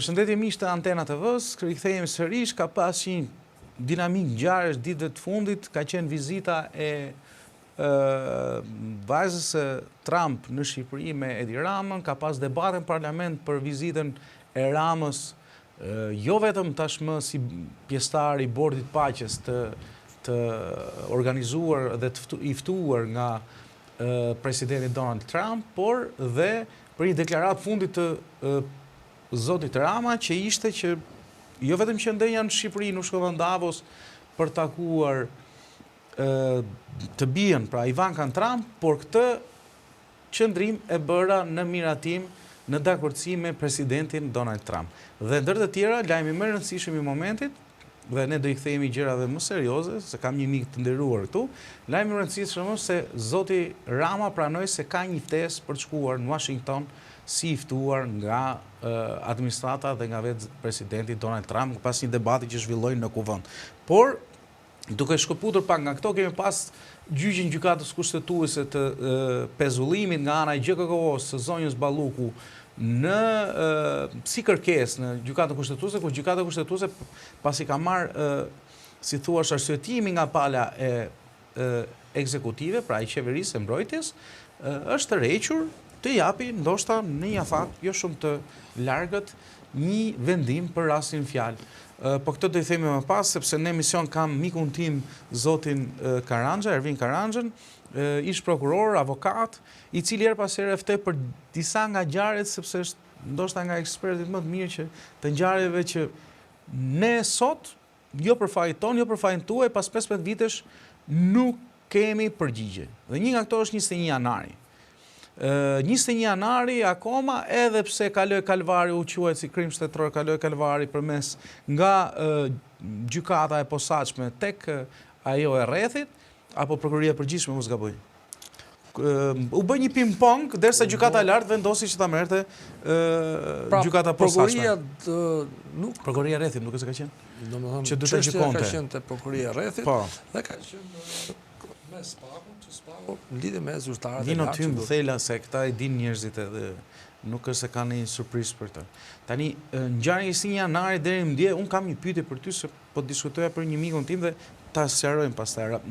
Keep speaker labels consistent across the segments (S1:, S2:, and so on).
S1: Përshëndetje miq të Antena TV-s, rikthehemi sërish, ka pas një dinamik ngjarjesh ditëve të fundit, ka qenë vizita e vajzës së Trump në Shqipëri me Edi Ramën, ka pas debate në parlament për vizitën e Ramës, jo vetëm tashmë si pjesëtar i bordit paqes të organizuar dhe i ftuar nga presidenti Donald Trump, por dhe për një deklaratë fundit të zotit Rama, që ishte që jo vetëm që ndenja në Shqipëri, nuk shkova në Davos për takuar të bien, pra Ivanka Trump, por këtë qëndrim e bëra në miratim, në dakordsi me presidentin Donald Trump. Dhe ndër të tjera, lajmi më i rëndësishëm i momentit, dhe ne do i kthehemi gjërave më serioze, se kam një mik të nderuar këtu, lajmi i rëndësishëm është se zoti Rama pranoi se ka një ftesë për të shkuar në Washington si i ftuar nga administrata dhe nga vetë presidenti Donald Trump pas një debati që zhvilloi në kuvend. Por, duke shkëputur pak nga këto, kemi pas gjyqin gjykatës kushtetuese të pezullimit nga ana e GKK-s së zonjës Balluku si kërkesë në gjykatën kushtetuese, ku gjykata kushtetuese pasi ka marrë, si thuash, arsyetimi nga pala e ekzekutive, pra i qeverisë e mbrojtjes, është tërhequr të japi, ndoshta në një afat jo shumë të largët, një vendim për rastin fjalë. Po këtë do i themi më pas, sepse në emision kam mikun tim zotin Karangja, Ervin Karangjën, ish prokuror, avokat, i cili her pas here ftoi për disa nga ngjarjet, sepse është ndoshta nga ekspertit më të mirë që të ngjarjeve që ne sot, jo për fajin ton, jo për fajin tuaj, pas 15 vitesh nuk kemi përgjigje. Dhe një nga këto është 21 janari. 21 janari akoma, edhe pse kaloi kalvari, u quajt si krim shtetëror, kaloi kalvari përmes nga gjykata e posaçme tek ajo e rrethit, apo prokuroria e përgjithshme, mos gaboj. U bë një ping-pong, derisa gjykata e lartë vendosi që ta merrte gjykata posaçme. Prokuroria e rrethit, nuk e se ka qenë?
S2: Domethënë,
S1: që do të gjykonte.
S2: Ka qenë te prokuroria e rrethit, dhe ka qenë me spaku, në lidhje me zyrtarët e
S1: Vino
S2: lartë.
S1: ty më thela se këta e din njerëzit edhe nuk është se ka një surprizë për të. Tani, ngjarja e 21 janarit deri më dje, unë kam një pyetje për ty, se po diskutoja për një mikun tim dhe ta sqarojmë pastaj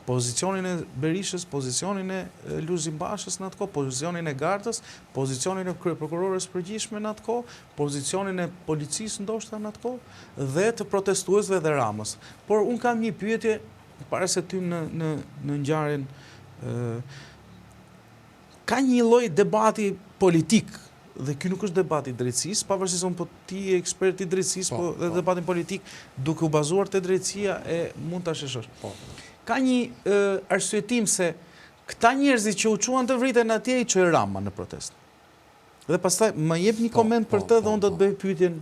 S1: pozicionin e Berishës, pozicionin e Lulzim Bashës në atë kohë, pozicionin e Gardës, pozicionin e kryeprokurores përgjithshme në atë kohë, pozicionin e policisë ndoshta në atë kohë dhe të protestuesve dhe Ramës. Por unë kam një pyetje para se ty në ngjarjen ka një lloj debati politik, dhe ky nuk është debati drejtësisë, pavarësisht se po ti je ekspert i drejtësisë, po dhe debatin politik duke u bazuar te drejtësia e mund ta sheshosh. Ka një arsyetim se këta njerëzit që u çuan të vriten atje i çoi Rama në protestë. Dhe pastaj më jep një koment për të dhe unë do të bëj pyetjen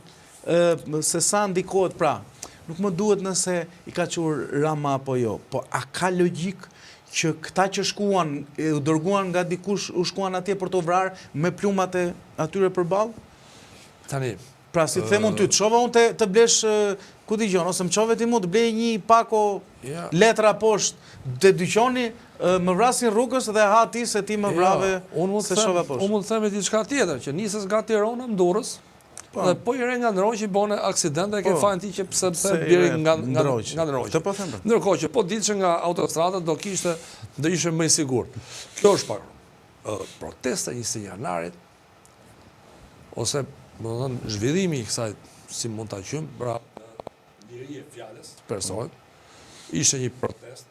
S1: se sa ndikohet, pra, nuk më duhet nëse i ka çuar Rama apo jo, po a ka logjik që këta që shkuan, u dërguan nga dikush, u shkuan atje për të vrarë me plumat e atyre përballë?
S2: Tani,
S1: pra si të them unë ty, të shova unë të blesh, ku dëgjon, ose më çove ti mu të blej një pako letra poshtë te dyqani, më vrasin rrugës dhe ha ti se ti më vrave se shova poshtë.
S2: Unë mund të them diçka tjetër, që nisës nga Tirana në Durrës, dhe po i re nga Ndroqi bone aksident dhe ke fajin ti që pse biri nga Ndroqi. Ndërkohë që po ditë që nga autostrada do ishte më i sigurt. Kjo është pak protesta 21 janarit, ose më thënë zhvillimi i kësaj, si mund ta quajmë, pra liri e fjalës person, ishte një protest,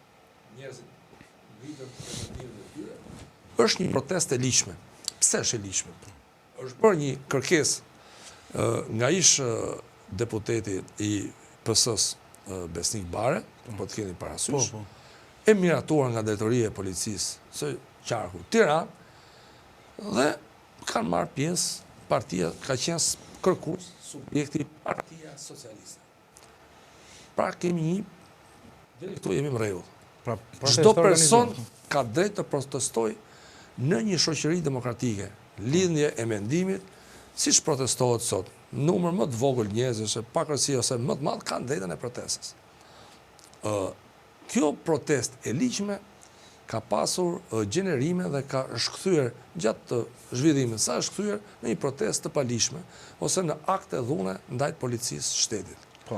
S2: njerëzit vitën e tyre, është një protest e ligjshme. Pse është e ligjshme? Është bërë një kërkesë nga ish deputeti i PS-s Besnik Bare, po të keni parasysh, e miratuar nga drejtoria e policisë së qarku Tiranë, dhe kanë marrë pjesë partia, ka qenë kërkues subjekti Partia Socialiste. Pra kemi një, deri këtu jemi në rregull. Çdo person ka drejt të protestojë në një shoqëri demokratike, lidhje e mendimit, siç protestohet sot. Numër më të vogël njerëzish, pakërsi ose më të madh, kanë drejtën e protestës. Kjo protestë e ligjshme ka pasur gjenerime dhe ka shkëthyer gjatë të zhvillimit, sa është kthyer në një protestë të palishme ose në akte dhune ndaj policisë shtetit.
S1: Po.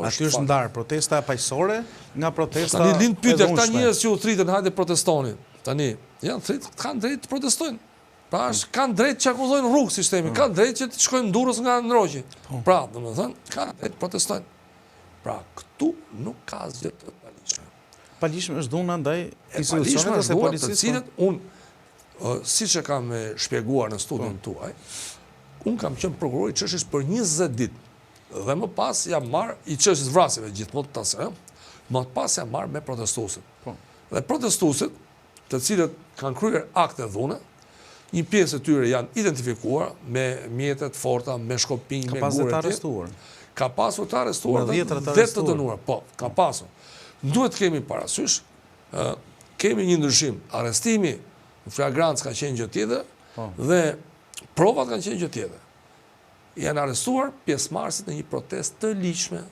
S1: Aty është ndarë protesta paqësore nga protesta
S2: e dhunshme. Tani lind pyetja, këta njerëz që u thritën hajde protestoni. Tani janë thrit, kanë drejt të protestojnë. Pra kanë drejt që akuzojnë rrugë sistemin, kanë drejt që të shkojnë në Durrës nga Ndroqi. Pra, domethënë, kanë drejt të protestojnë. Pra, këtu nuk ka asgjë të palishme.
S1: Palishme është dhuna ndaj institucioneve ose policisë,
S2: të cilët unë, siç e kam shpjeguar në studion tuaj, unë kam qenë prokuror i çështjes për 20 ditë. Dhe më pas jam marrë i çështjes vrasjeve gjithmonë të tasë, më pas jam marrë me protestuesit. Dhe protestuesit, të cilët kanë kryer akte dhune, një pjesë e tyre janë identifikuar me mjetet forta, me shkopinj, me gure. Ka pasur të arrestuar dhe të dënuar. Po, ka pasur. Duhet kemi parasysh, kemi një ndryshim. Arrestimi në flagrancë ka qenë gjë tjetër dhe provat kanë qenë gjë tjetër. Janë arrestuar pjesëmarrësit në një protestë të ligjshme.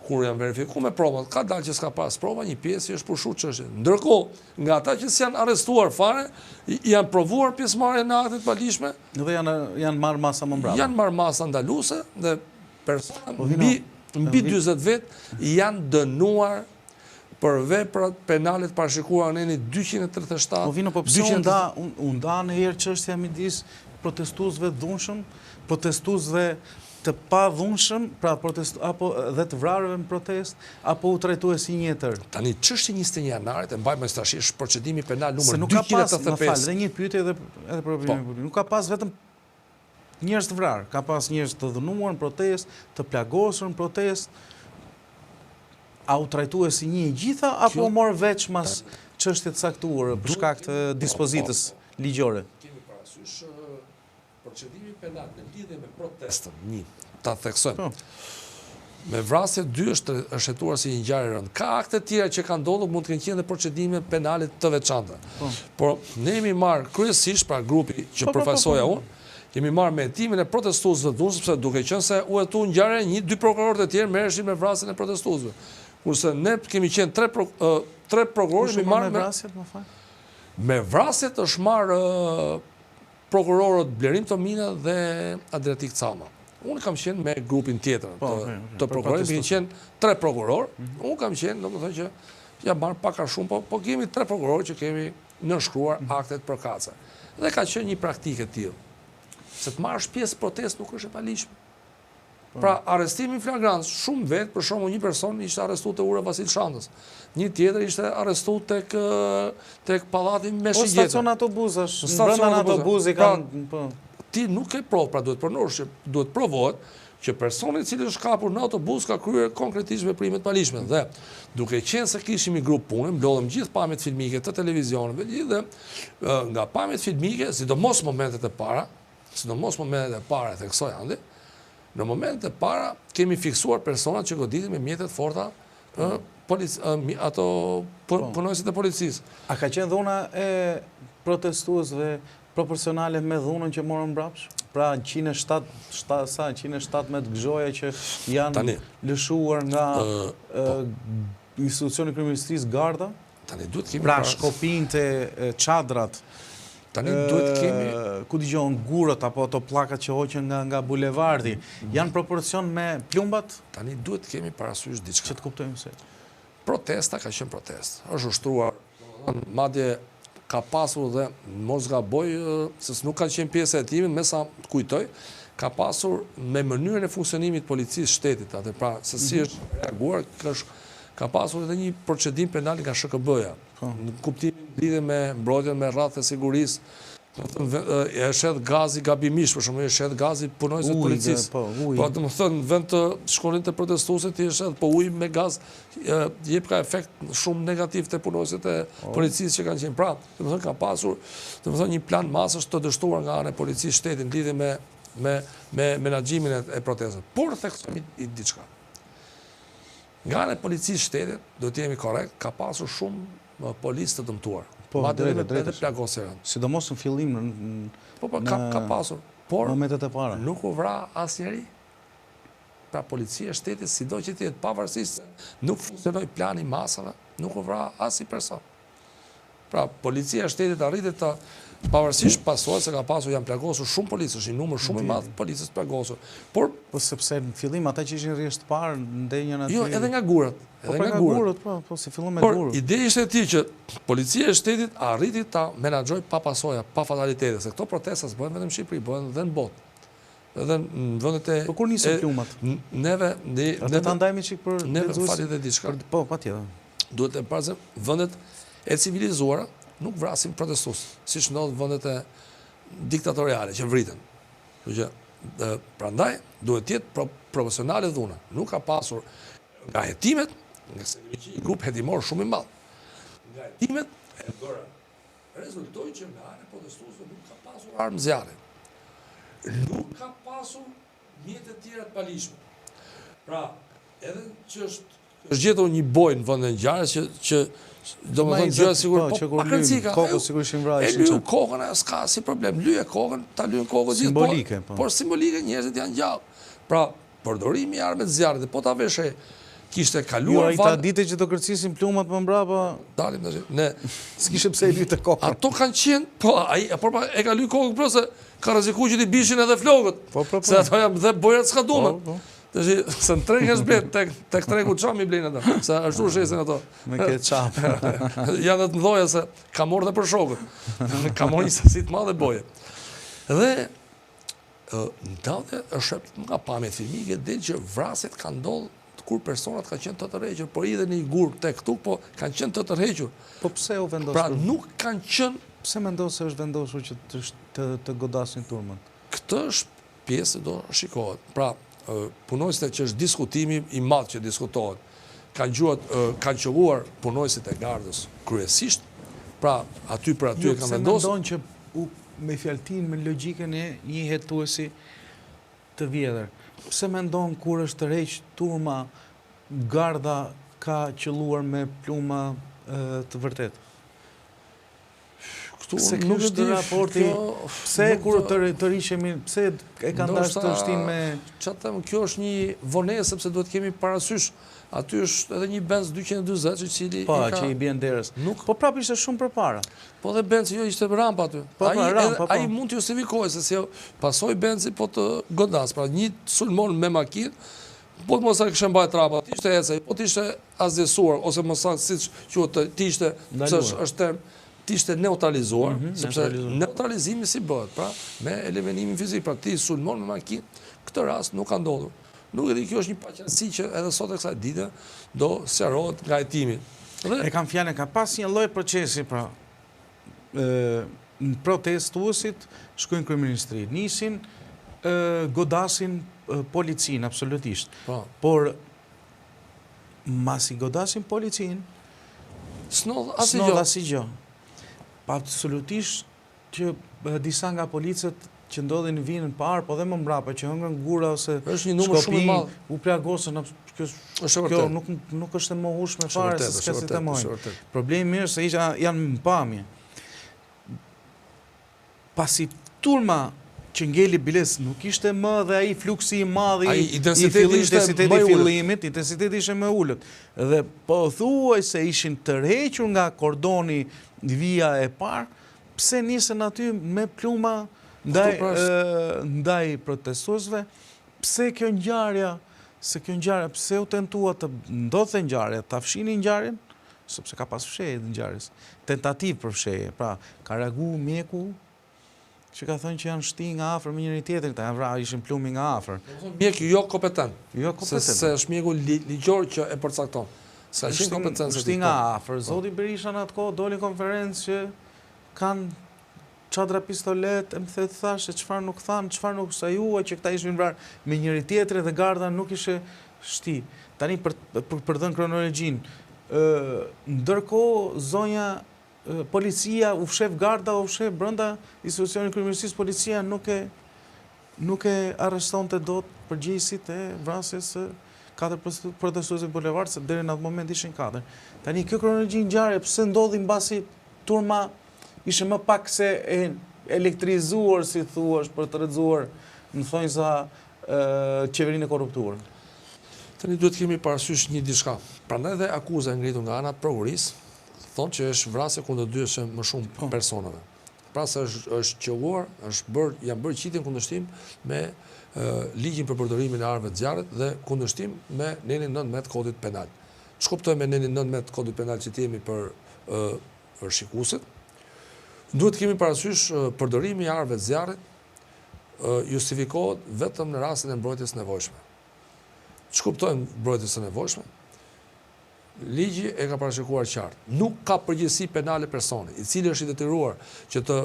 S2: Kur janë verifikuar me provat, ka dalë që s'ka pas prova, një pjesë është pushuar çështje. Ndërkohë, nga ata që s'janë arrestuar fare, janë provuar pjesëmarrje në akte të palishme
S1: dhe janë marrë masa më mbrapa.
S2: Janë marrë masa ndaluese dhe persona mbi 40 vet janë dënuar për veprat penale të parashikuara në 237.
S1: Po vino, po pse u nda në herë çështja midis protestuesve dhunshëm, protestuesve të pa dhunshëm, pra apo dhe të vrarëve në protest, apo u trajtue si një tërë?
S2: Tani çështja 21 janarit e mbajmë tash është procedimi penal numër 285.
S1: Se nuk ka pas, më fal, dhe një pyetje edhe problemi publik. Nuk ka pas vetëm njerëz të vrarë, ka pas njerëz të dënuar në protest, të plagosur në protest. A u trajtue si një i gjitha, apo u mor veç mas çështje të caktuar për shkak të dispozitës ligjore?
S2: Kemi parasysh procedimi penal në lidhje me protestën, ta theksojmë. Me vrasje 2 është hetuar si një ngjarje e rëndë. Ka akte tjera që kanë ndodhur, mund të kenë qenë dhe procedime penale të veçanta. Por ne jemi marrë kryesisht, pra grupi që përfaqësoja unë, jemi marrë me hetimin e protestuesve dhunshëm, sepse duke qenë se u hetu ngjarje, 2 prokurorë të tjerë merreshin me vrasjen e protestuesve. Kurse ne kemi qenë 3 prokurorë,
S1: mi marrë me vrasjet, më fal?
S2: Me vrasjet është marrë prokurorët Blerim Tomina dhe Adriatik Cama. Unë kam qenë me grupin tjetër të prokurorëve, kemi qenë 3 prokurorë, unë kam qenë, domethënë që jam marrë pak a shumë, po kemi 3 prokurorë që kemi nënshkruar aktet për kace. Dhe ka qenë një praktikë e tillë. Se të marrësh pjesë protestë nuk është e palishme. Pra, arrestimi flagrant, shumë vetë, për shembull një person ishte arrestuar te ura Vasil Shantës. Një tjetër ishte arrestuar tek pallati Meshigjet.
S1: O stacion autobusash, brenda në autobusi kanë.
S2: Ti nuk ke provë, pra duhet provohet që personi i cili është kapur në autobus ka kryer konkretisht veprime të palishme. Dhe duke qenë se kishim një grup pune, mblodhëm gjithë pamjet filmike të televizioneve dhe nga pamjet filmike, sidomos momentet e para, theksoj andi, në momentet e para kemi fiksuar personat që goditin me mjetet forta ato punojësit e policisë.
S1: A ka qenë dhuna e protestuesve proporcionale me dhunën që morën mbrapsht? Pra 117 gëzoja që janë lëshuar nga institucioni kriminalistikës Garda? Pra shkopinjtë, çadrat.
S2: Tani duhet kemi
S1: ku dëgjon gurët apo ato pllakat që hoqen nga bulevardi, janë proporcion me plumbat?
S2: Tani duhet kemi parasysh diçka.
S1: Që të kuptojmë se.
S2: Protesta ka qenë protestë. Është ushtruar, madje ka pasur dhe mos gaboj, se nuk ka qenë pjesë e hetimit, me sa kujtoj, ka pasur me mënyrën e funksionimit policisë shtetit, atë pra se si është reaguar, ka pasur edhe një procedim penal nga SHKB-ja. Në kuptimin lidhje me mbrojtjen me radhë të sigurisë, e shet gazi gabimisht, për shembull, e shet gazi punojësit të policisë. Po, domethënë, në vend të shkonin të protestuesit, ti e shet po ujë me gaz, jep ka efekt shumë negativ te punojësit e policisë që kanë qenë. Pra, domethënë ka pasur, domethënë një plan masësh të dështuar nga ana e policisë shtetit lidhje me menaxhimin e protestave. Por theksojmë diçka. Nga ana e policisë shtetit, do të jemi korrekt, ka pasur shumë policë të dëmtuar. Edhe plagosën.
S1: Sidomos në fillim
S2: ka pasur. Por
S1: momentet e para.
S2: Nuk u vra asnjëri. Pra policia e shtetit, sido që të jetë pavarësisht se nuk funksionoi plani masave, nuk u vra asnjë person. Pra, policia e shtetit arritet të pavarësisht pasojë se ka pasur janë plagosur shumë policë, është një numër shumë i madh policës plagosur. Por
S1: sepse në fillim ata që ishin rresht parë ndenjën aty.
S2: Jo, edhe nga gurat.
S1: Edhe nga gurat, po si fillon me gurë.
S2: Por ideja ishte e tillë që policia e shtetit arriti ta menaxhojë pa pasoja, pa fatalitete, se këto protesta s'bëhen vetëm në Shqipëri, bëhen edhe në botë. Edhe në vendet e
S1: Po kur nisën plumat?
S2: Neve
S1: ta ndajmë çik për
S2: neve fali dhe diçka.
S1: Po, patjetër.
S2: Duhet të parë vendet e civilizuara nuk vrasin protestues, siç ndodh vendet e diktatoriale që vriten. Kështu që prandaj duhet të jetë profesionale dhuna. Nuk ka pasur nga hetimet, nga se një grup hetimor shumë i madh. Nga hetimet e bërë rezultoi që nga ana e protestuesve nuk ka pasur armë zjarri. Nuk ka pasur mjete të tjera të palishme. Pra, edhe që është gjetur një bojë në vendin e ngjarjes që domethënë gjëra sigurisht
S1: po pa kërcika. Kokën sigurisht i vrajë.
S2: E lyej kokën, s'ka si problem. Lyej kokën, ta lyejnë kokën gjithë.
S1: Simbolike, po.
S2: Por simbolike njerëzit janë gjallë. Pra, përdorimi i armëve të zjarrit, po ta veshë kishte kaluar
S1: ta ditë që do kërcisin plumat më mbrapa.
S2: Dalim tash. Ne
S1: s'kishte pse i lyte kokën.
S2: Ato kanë qenë, po ai e ka lyj kokën për se ka rrezikuar që ti bishin edhe flokët.
S1: Po.
S2: Se ato janë dhe bojat s'ka dume. Tash se në treg është blet tek tregu çam i blen ato. Se ashtu shesin ato.
S1: Me ketchup.
S2: Janë të mëdha se ka marrë edhe për shokët. Ka marrë një sasi të madhe boje. Dhe ndodhe është nga pamjet filmike del që vrasjet kanë ndodhur kur personat kanë qenë të tërhequr, por i dhe një gurë tek këtu, po kanë qenë të tërhequr.
S1: Po pse u vendosur?
S2: Pra nuk kanë qenë.
S1: Pse mendon se është vendosur që të godasin turmën?
S2: Këtë është pjesë do shikohet. Pra, punojësit që është diskutimi i madh që diskutohet. Kanë qelluar punojësit e gardës kryesisht. Pra, aty e kanë vendosur.
S1: Mendon që me fjaltin, me logjikën e një hetuesi të vjetër. Pse mendon kur është tërheq turma, garda ka qelluar me pluma të vërtet? Se nuk është raporti, pse kur të rishemi, pse e kanë dashur të shtin me...
S2: Kjo është një vonesë, sepse duhet kemi parasysh, aty është edhe një Benz 240 që cili...
S1: Po, që i bjen derës. Po prap ishte shumë përpara.
S2: Po dhe Benzi jo ishte rampa aty. Ai mund të justifikohet, se si pasoi Benzi po të godas, pra një sulmon me makinë, po të mos e kishte mbajtur trapa, ishte ecaj, po të ishte azdesuar, ose mos siç quhet, të ishte, është term, të ishte neutralizuar, sepse neutralizimi si bëhet, pra me elementimin fizik, pra ti sulmon me makinë, këtë rast nuk ka ndodhur. Nuk e di, kjo është një paqësi që edhe sot e kësaj dite do sqarohet nga hetimi.
S1: E kam fjalën, ka pas një lloj procesi, pra në protestuesit shkojnë kryeministri, nisin, godasin policinë absolutisht. Por mas i godasin policinë,
S2: s'nodh
S1: asgjë. Pa absolutisht që disa nga policët që ndodhin në vinën parë, po dhe më mbrapa, që hëngrën gura ose shkopin, u plagosën, kjo nuk është e mohueshme fare, se s'ka si të mojnë. Problemi është se janë në pamje. Pasi turma që ngeli biles nuk ishte më dhe ai fluksi i madh i intensiteti i fillimit, intensiteti ishte më ulët. Dhe po thuaj se ishin tërhequr nga kordoni vija e parë, pse nisën aty me pluma ndaj protestuesve, pse kjo ngjarja, pse u tentua të ndodhte ngjarja, ta fshinin ngjarjen, sepse ka pas fshehje të ngjarjes, tentativë për fshehje, pra ka reaguar mjeku që ka thënë që janë shti nga afër me njëri tjetrin, ta ishin plumi nga afër.
S2: Mjeku jo kompetent. Se është mjeku ligjor që e përcakton. Se është kompetencë
S1: shti nga afër. Zoti Berisha në atë kohë doli konferencë që kanë çadra pistolet, më the thashë çfarë nuk thanë, çfarë nuk sajua që këta ishin vrarë me njëri tjetrin dhe garda nuk ishte shti. Tani për dhënë kronologjinë, ndërkohë zonja policia u fshef garda, u fshef brenda institucionit kryeministrisë, policia nuk e arrestonte dot përgjegjësit e vrasjes së 4 protestuesve në bulevard, se deri në atë moment ishin 4. Tani kjo kronologji ngjarje pse ndodhi mbasi turma ishte më pak se e elektrizuar, si thuash, për të rrexuar në thonjza qeverinë e korruptuar.
S2: Tani duhet kemi parasysh një diçka. Prandaj dhe akuza ngritur nga ana prokurisë, thonë që është vrasje kundërdyshme më shumë personave. Pra se është qelluar, janë bërë qitjen kundërshtim me ligjin për përdorimin e armëve të zjarrit dhe kundërshtim me nenin 19 kodit penal. Ç'kuptoj me nenin 19 kodit penal që jemi për shikuesit? Duhet kemi parasysh përdorimi i armëve të zjarrit justifikohet vetëm në rastin e mbrojtjes së nevojshme. Ç'kuptojmë mbrojtjes së nevojshme? Ligji e ka parashikuar qartë. Nuk ka përgjegjësi penale personi, i cili është i detyruar që të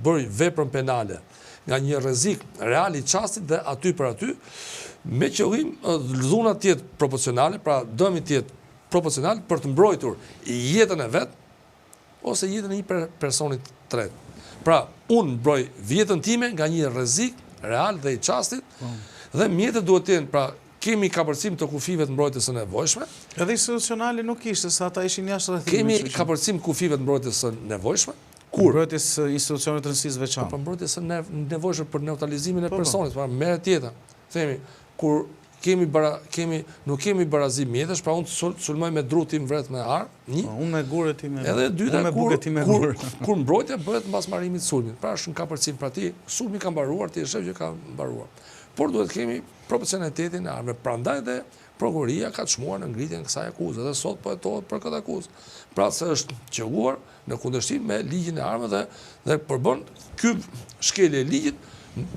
S2: bëjë veprën penale nga një rrezik real i çastit dhe aty për aty, me qëllim dhuna të jetë proporcionale, pra dëmi të jetë proporcional për të mbrojtur jetën e vet ose jetën e një personi tret. Pra, unë mbroj vjetën time nga një rrezik real dhe i çastit dhe mjetet duhet të jenë, pra kemi kapërcim të kufive të mbrojtjes së nevojshme.
S1: Edhe institucionale nuk ishte, sa ata ishin jashtë rrethimit.
S2: Kemi kapërcim kufive të mbrojtjes së nevojshme.
S1: Kur? Mbrojtjes së institucioneve të rëndësisë veçantë.
S2: Për mbrojtjes së nevojshme për neutralizimin e personit, pra merret tjetër. Themi, kur nuk kemi barazim mjetësh, pra unë sulmoj me dru tim vret me armë, një.
S1: Unë me gurë ti me.
S2: Edhe dyta
S1: kur
S2: mbrojtja bëhet mbas marrimit të sulmit. Pra është në kapërcim, pra ti sulmi ka mbaruar, ti e shef që ka mbaruar. Por duhet kemi proporcionalitetin e armëve. Prandaj dhe prokuroria ka çmuar në ngritjen e kësaj akuze dhe sot po hetohet për këtë akuzë. Pra se është qelluar në kundërshtim me ligjin e armëve dhe përbën ky shkelje e ligjit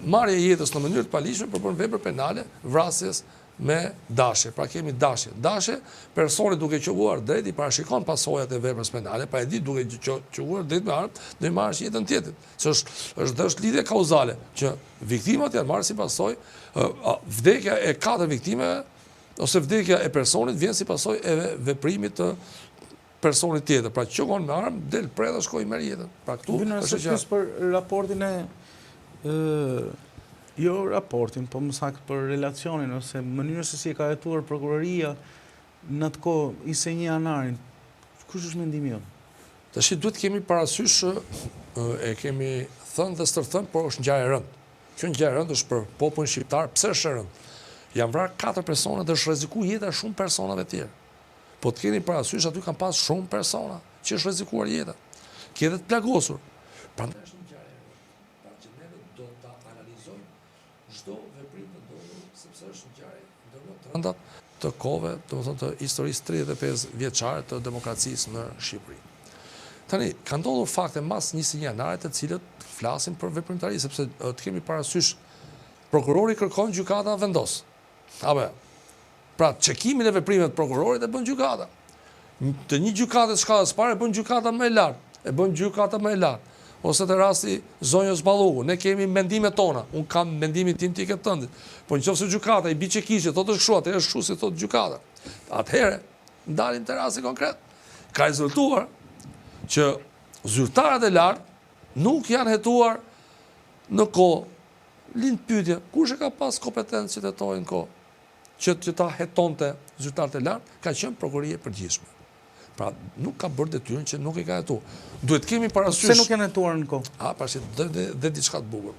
S2: marrje e jetës në mënyrë të palishme përbën vepër penale vrasjes me dashje. Pra kemi dashje. Dashje, personi duke qelluar drejt i parashikon pasojat e veprës penale, pra e di duke qelluar drejt me armë, do i marrësh jetën tjetrit. Se është lidhje kauzale që viktimat janë marrë si pasojë, vdekja e 4 viktimeve ose vdekja e personit vjen si pasojë e veprimit të personit tjetër. Pra qelluon me armë, del prej dhe shkoi merr jetën. Pra këtu
S1: është që për raportin e jo raportin, po më saktë për relacionin ose mënyrën se si e ka hetuar prokuroria në atë kohë 21 janarin. Kush është mendimi jonë?
S2: Tash duhet kemi parasysh, e kemi thënë dhe stërthënë, por është ngjarje e rëndë. Kjo ngjarje e rëndë është për popullin shqiptar, pse është e rëndë? Janë vrarë 4 persona dhe është rrezikuar jeta e shumë personave tjerë. Po të keni parasysh aty kanë pas shumë persona që është rrezikuar jeta. Ke edhe të plagosur. Prandaj është ngjarje e rëndë. Pra që ne do ta analizojmë çdo veprim të ndodhur sepse është ngjarje ndërmjet të rënda të kohëve, domethënë të historisë 35 vjeçare të demokracisë në Shqipëri. Tani, ka ndodhur fakte mas 21 janarit të cilët flasin për veprimtari, sepse të kemi parasysh prokurori kërkon gjykata vendos. Apo, pra çekimin e veprimeve të prokurorit e bën gjykata. Të një gjykate shkallës parë e bën gjykata më e lartë, ose të rasti zonjës Balluku. Ne kemi mendimet tona, unë kam mendimin tim ti këtë tëndit. Po nëse gjykata i biçe kishte, thotë është kështu, atëherë është kështu si thotë gjykata. Atëherë ndalim te rasti konkret. Ka rezultuar që zyrtarët e lartë nuk janë hetuar në kohë. Lind pyetje, kush e ka pas kompetencë që të hetojë në kohë? Që ta hetonte zyrtarët e lartë, ka qenë prokuroria e përgjithshme. Pra nuk ka bërë detyrën që nuk i ka hetuar. Duhet kemi parasysh.
S1: Pse nuk janë hetuar në kohë?
S2: Pashi dhe diçka të bukur.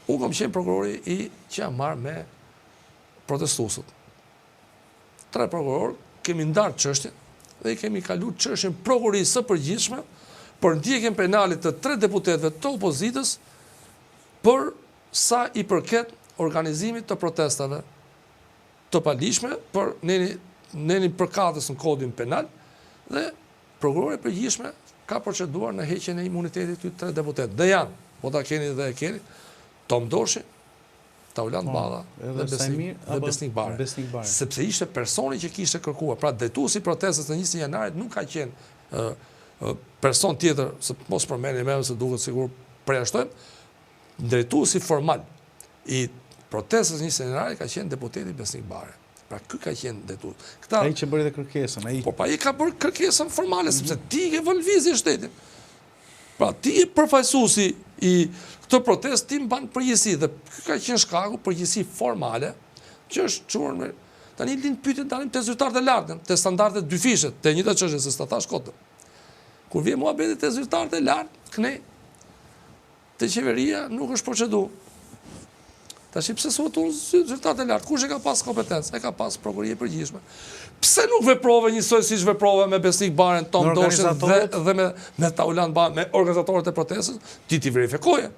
S2: Unë kam qenë prokurori që jam marrë me protestuesët. 3 prokurorë kemi ndarë çështjen dhe i kemi kaluar çështjen prokurorisë së përgjithshme për ndjekjen penale të 3 deputetëve të opozitës për sa i përket organizimit të protestave të palishme për nenin përkatës në kodin penal dhe prokurori e përgjithshme ka proceduar në heqjen e imunitetit të 3 deputetë. Dhe janë, po ta keni dhe e keni, Tom Doshi, Taulant Balla dhe Besnik Bare. Sepse ishte personi që kishte kërkuar. Pra drejtuesi protestës në 20 janarit nuk ka qenë person tjetër, se mos përmendni më se duket sigur përjashtojmë, drejtuesi formal i protestës 20 janarit ka qenë deputeti Besnik Bare. Pra ky ka qenë drejtues.
S1: Ai që bëri dhe kërkesën, ai.
S2: Po ai ka bërë kërkesën formale sepse ti ke vënë lëvizje shtetin. Pra ti je përfaqësuesi i këtë protestë, ti mban përgjegjësi dhe ky ka qenë shkaku përgjegjësi formale që është çuar me tani lind pyetje dalim te zyrtarët e lartë, te standardet dyfishe, te njëjta çështje se sta thash kot. Kur vjen muhabeti te zyrtarët e lartë, kënej te qeveria nuk është procedur. Tash pse s'voton zyrtarët e lartë? Kush e ka pas kompetencë? E ka pas prokuroria e përgjithshme. Pse nuk veprove njësoj siç veprove me Besnik Baren, Tom Doshin dhe me Taulan Ban, me organizatorët e protestës, ti verifikoje.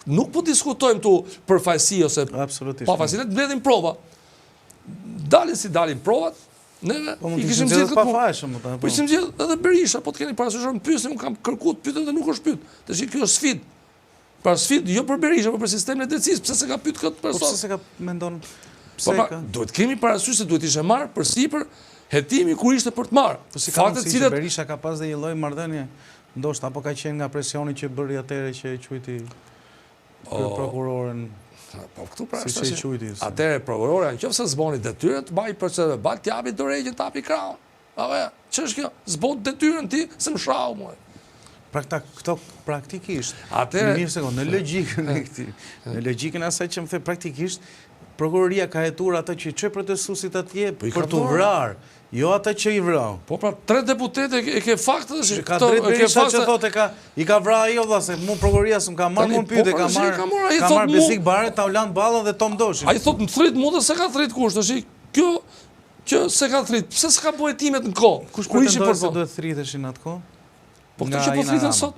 S2: Nuk po diskutojmë tu për fajsi ose pa fajsi, ne mbledhim prova. Dalin si dalin provat, neve i kishim gjithë këtë punë. Po ishim gjithë edhe Berisha, po të keni parasysh më pyesin, unë kam kërkuar të pyetën dhe nuk është pyet. Tash kjo është sfidë. Pra sfidë jo për Berisha, por për sistemin e drejtësisë, pse se ka pyet këtë person.
S1: Po pse se ka mendon
S2: duhet kemi parasysh se duhet ishte marrë përsipër hetimi kur ishte për të marrë.
S1: Po si ka mundësi që Berisha ka pas dhe një lloj marrëdhënie, ndoshta apo ka qenë nga presioni që bëri atëre që e quajti prokurorën.
S2: Po këtu pra atëre prokurorja nëse zboni detyrën të baj procedurë, baj të japi dorëgjën, të hapi krahun. Ç'është kjo? Zbon detyrën ti, se më shrau mua.
S1: Këto praktikisht, në logjikën e këtij, në logjikën e asaj që më the praktikisht, prokuroria ka hetuar atë që çoj protestuesit atje për të vrarë, jo atë që i vrau.
S2: Po pra 3 deputetë e ke faktë tash.
S1: Ka drejt Berisha që thotë i ka vrarë ajo valla se mu prokuroria s'm ka marrë mund pyetje, ka marrë Besnik Bare, Taulan Balla dhe Tom Doshin.
S2: Ai thotë në thrit mund se ka thrit kush tash. Kjo që se ka thrit, pse s'ka bëu hetimet në kohë?
S1: Kush pretendoi se duhet thriteshin atë kohë?
S2: Po këto që po thritën sot.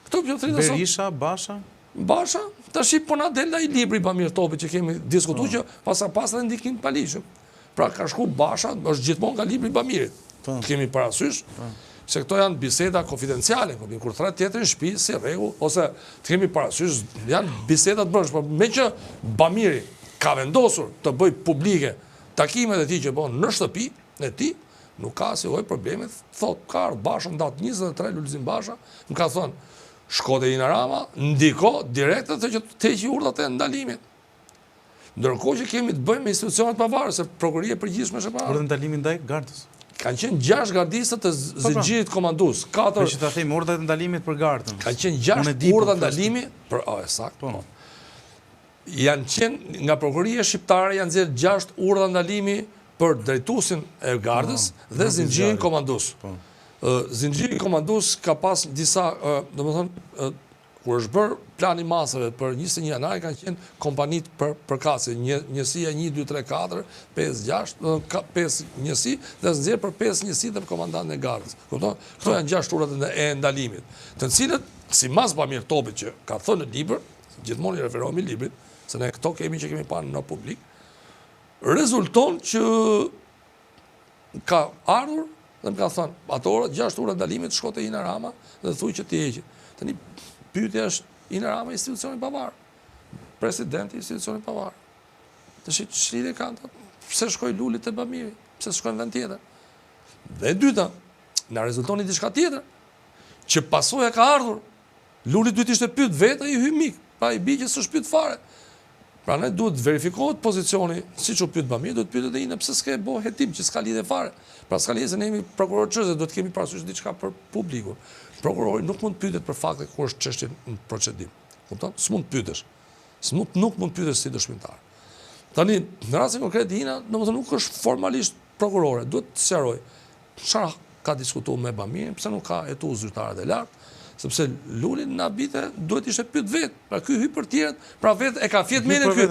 S2: Këto që thritën sot.
S1: Berisha, Basha?
S2: Basha, tash po na del ai libri Bamir Topi që kemi diskutuar që pas edhe ndikim paligjshëm. Pra ka shku Basha, është gjithmonë nga libri Bamirit. Kemi parasysh se këto janë biseda konfidenciale, kur thret tjetrin në shtëpi si rregull, ose të kemi parasysh janë biseda të brendshme, por me që Bamiri ka vendosur të bëj publike takimet e tij që bën në shtëpi e tij, nuk ka asnjë probleme. Thot ka Basha ndat 23 Lulzim Basha, më ka thonë shkote Ina Rama, ndiko direkt atë që të heqi urdhat e ndalimit. Ndërkohë që kemi të bëjmë me institucionet pavarur, se prokuroria e përgjithshme është e pavarur.
S1: Urdhën ndalimi ndaj gardës.
S2: Kanë qenë 6 gardistët të zinxhirit komandues, 4.
S1: Po që ta them urdhat e ndalimit për gardën.
S2: Kanë qenë 6 urdhë ndalimi për saktë. Po. Janë qenë nga prokuroria shqiptare janë nxjerrë 6 urdhë ndalimi për drejtuesin e gardës dhe zinxhirin komandues. Zinxhiri komandues ka pas disa, domethënë, kur është bërë plani masave për 21 janar, kanë qenë kompanit përkatëse, njësia 1, 2, 3, 4, 5, 6, 5 njësi, dhe nxjerr për 5 njësi dhe për komandantin e gardës. Këto janë 6 urdhat e ndalimit, të cilët, sipas Bamir Topit që ka thënë në libër, gjithmonë i referohemi librit, se ne këto kemi që kemi parë në publik, rezulton që ka ardhur dhe më ka thënë, ato 6 urdhat e ndalimit shkote Ina Rama dhe thuj që t'i heqin. Tani pyetja është Ina Rama institucioni pavarur. Presidenti institucioni pavarur. Tash ç'lidhje kanë? Pse shkoi Luli te Bamiri? Pse shkoi në vend tjetër? Dhe e dyta, na rezultoni diçka tjetër, që pasoja ka ardhur. Luli duhet ishte pyet vetë i hy mik, pa i bi që s'është pyet fare. Pra ne duhet verifikohet pozicioni, siç u pyet Bamiri, duhet pyetet edhe Ina pse s'ka bëu hetim që s'ka lidhje fare. Pra s'ka lidhje se ne jemi prokuror çështë, duhet kemi parasysh diçka për publikun. Prokurori nuk mund pyetet për fakte kur është çështje në procedim. Kupton? S'mund pyetesh. Nuk mund pyetesh si dëshmitar. Tani, në rastin konkret Ina, domethënë nuk është formalisht prokurore, duhet të sqaroj. Çfarë ka diskutuar me Bamirin, pse nuk ka hetuar zyrtarët e lartë? Sepse Luli na bite duhet ishte pyet vetë. Pra ky hy për tjerët, pra vetë e ka fjet mendën ky.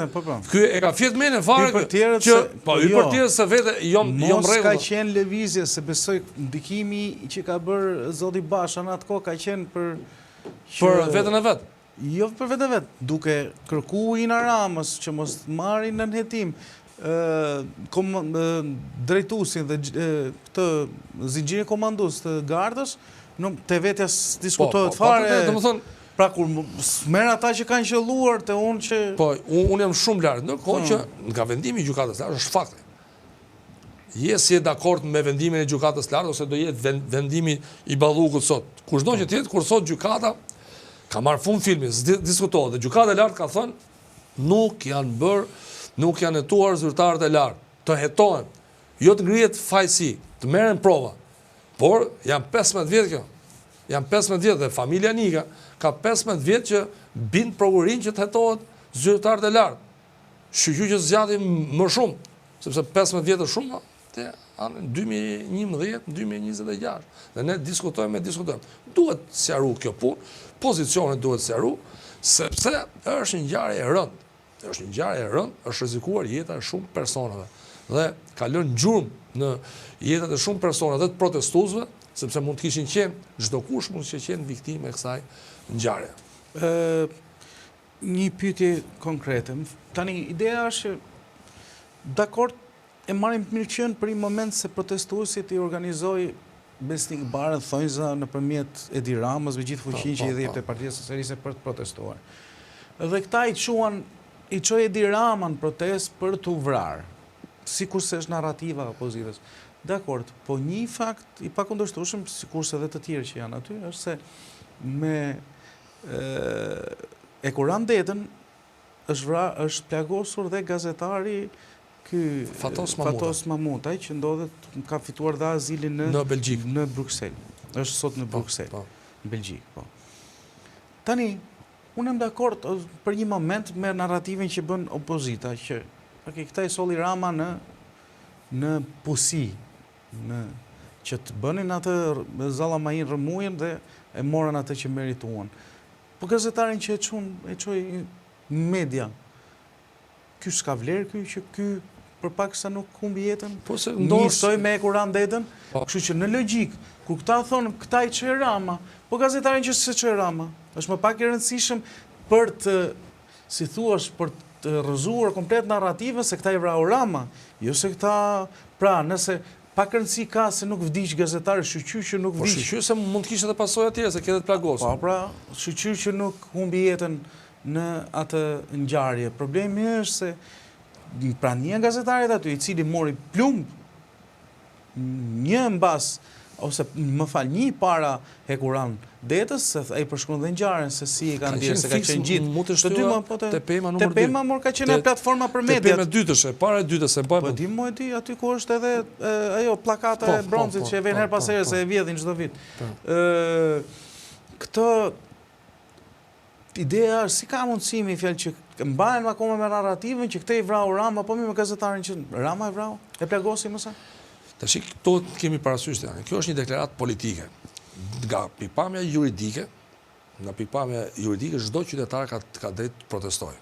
S2: Ky e ka fjet mendën fare që po hy për tjerët se vetë jom rregull.
S1: Mos ka qenë lëvizje se besoj ndikimi që ka bërë zoti Basha në atë kohë ka qenë për
S2: veten e vet.
S1: Jo për veten e vet, duke kërkuar Ina Ramës që mos marrin në hetim drejtuesin dhe këtë zinxhirin komandues të gardës. Te vetja diskutohet fare, pra kur merr ata që kanë qelluar te unë që...
S2: Po, unë jam shumë lartë, ndërkohë që nga vendimi i gjykatës lartë është fakti. Je si e dakord me vendimin e gjykatës lartë, ose do jetë vendimi i Ballukut sot. Kushdo që tjetë, kur sot gjykata ka marrë fund filmin, diskutohet, dhe gjykata e lartë ka thënë nuk janë hetuar zyrtarët e lartë, të hetohen, jo të ngrihet fajsi, të merren prova. Por, janë 15 vjetë kjo. Janë 15 vjetë dhe familja Nika ka 15 vjetë që bind prokurin që të hetohet zyrtarët e lartë. Shqyqy që zgjati më shumë, sepse 15 vjetë shumë, te anë 2011-2026. Dhe ne diskutojmë. Duhet sqaru kjo punë, pozicionet duhet sqaru, sepse është një ngjarje e rëndë. është një ngjarje e rëndë, është rrezikuar jeta e shumë personave dhe ka lënë gjurmë në jetat e shumë personave dhe të protestuesve, sepse mund të kishin qenë çdo kush mund të qenë viktimë e kësaj ngjarje.
S1: Një pyetje konkrete. Tani ideja është dakord e marrim mirë qenë për një moment se protestuesit i organizoi Besnik Barën thonjza nëpërmjet Edi Ramës me gjithë fuqinë që i dhjep te Partia Socialiste për të protestuar. Dhe këta i çoi Edi Rama në protestë për t'u vrarë, sikurse është narrativa e opozitës. Dakord, po një fakt i pakundërshtueshëm, sikurse edhe të tjerë që janë aty, është se me e kuran detën është plagosur dhe gazetari Fatos Mahmut, ai që ndodhet ka fituar dhe azilin në
S2: Belgjik,
S1: në Bruksel. Është sot në Bruksel, në Belgjik, po. Tani, unë jam dakord për një moment me narrativin që bën opozita, që këta i solli Rama në pusi, që të bënin atë Zallamajin rëmujen dhe e morën atë që merituan. Po gazetarin që e çoi media, ky s'ka vlerë ky që ky për pak sa nuk humbi jetën, njësoj me e kuran detën, kështu që në logjik, kur këta thonë këta i çoi Rama, po gazetarin që se çoi Rama, është më pak e rëndësishëm për të, si thuash, për të rrëzuar komplet narrativën se këta i vrau Rama, jo se këta, pra, nëse pak rëndësi ka se nuk vdiq gazetari, shqyr që nuk vdiq.
S2: Po shqyr se mund të kishte edhe pasojë atje, se këtë të plagosur.
S1: Po, pra, shqyr që nuk humbi jetën në atë ngjarje. Problemi është se pra një gazetarit aty i cili mori plumb një mbas ose më fal një para hekuran detës se ai përshkruan dhe ngjarjen se si e kanë dhënë se ka qenë gjithë
S2: të dy më
S1: te Pema mor ka qenë platforma për mediat.
S2: Te Pema dytësh, para e dytës se bëj.
S1: Po di më e di aty ku është edhe ajo pllakata e bronzit që e vjen her pas here se e vjedhin çdo vit. Këtë ideja është si ka mundësi me fjalë që mbajnë akoma me narrativën që këte i vrau Rama, po mi me gazetarin që Rama e vrau, e plagosi mësa?
S2: Tash këto kemi parasysh të janë. Kjo është një deklaratë politike. Nga pikpamja juridike, çdo qytetar ka drejt të protestojë.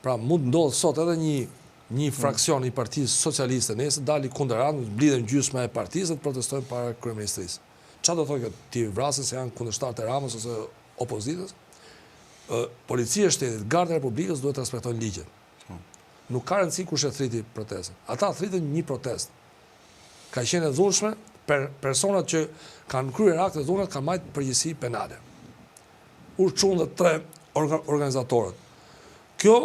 S2: Pra mund ndodhë sot edhe një fraksion i Partisë Socialiste, nesër dali kundër radhës, blidhen gjysma e partisë dhe të protestojnë para kryeministrisë. Çfarë do thotë kjo? Ti vrasin se janë kundërshtar të Ramës ose opozitës? Policia e shtetit, Garda e Republikës duhet të respektojnë ligjet. Nuk ka rëndësi kush e thriti protestën. Ata thritën një protestë. Ka qenë e dhunshme, personat që kanë kryer akte dhuna kanë marrë përgjegjësi penale. Urçun dhe 3 organizatorët. Kjo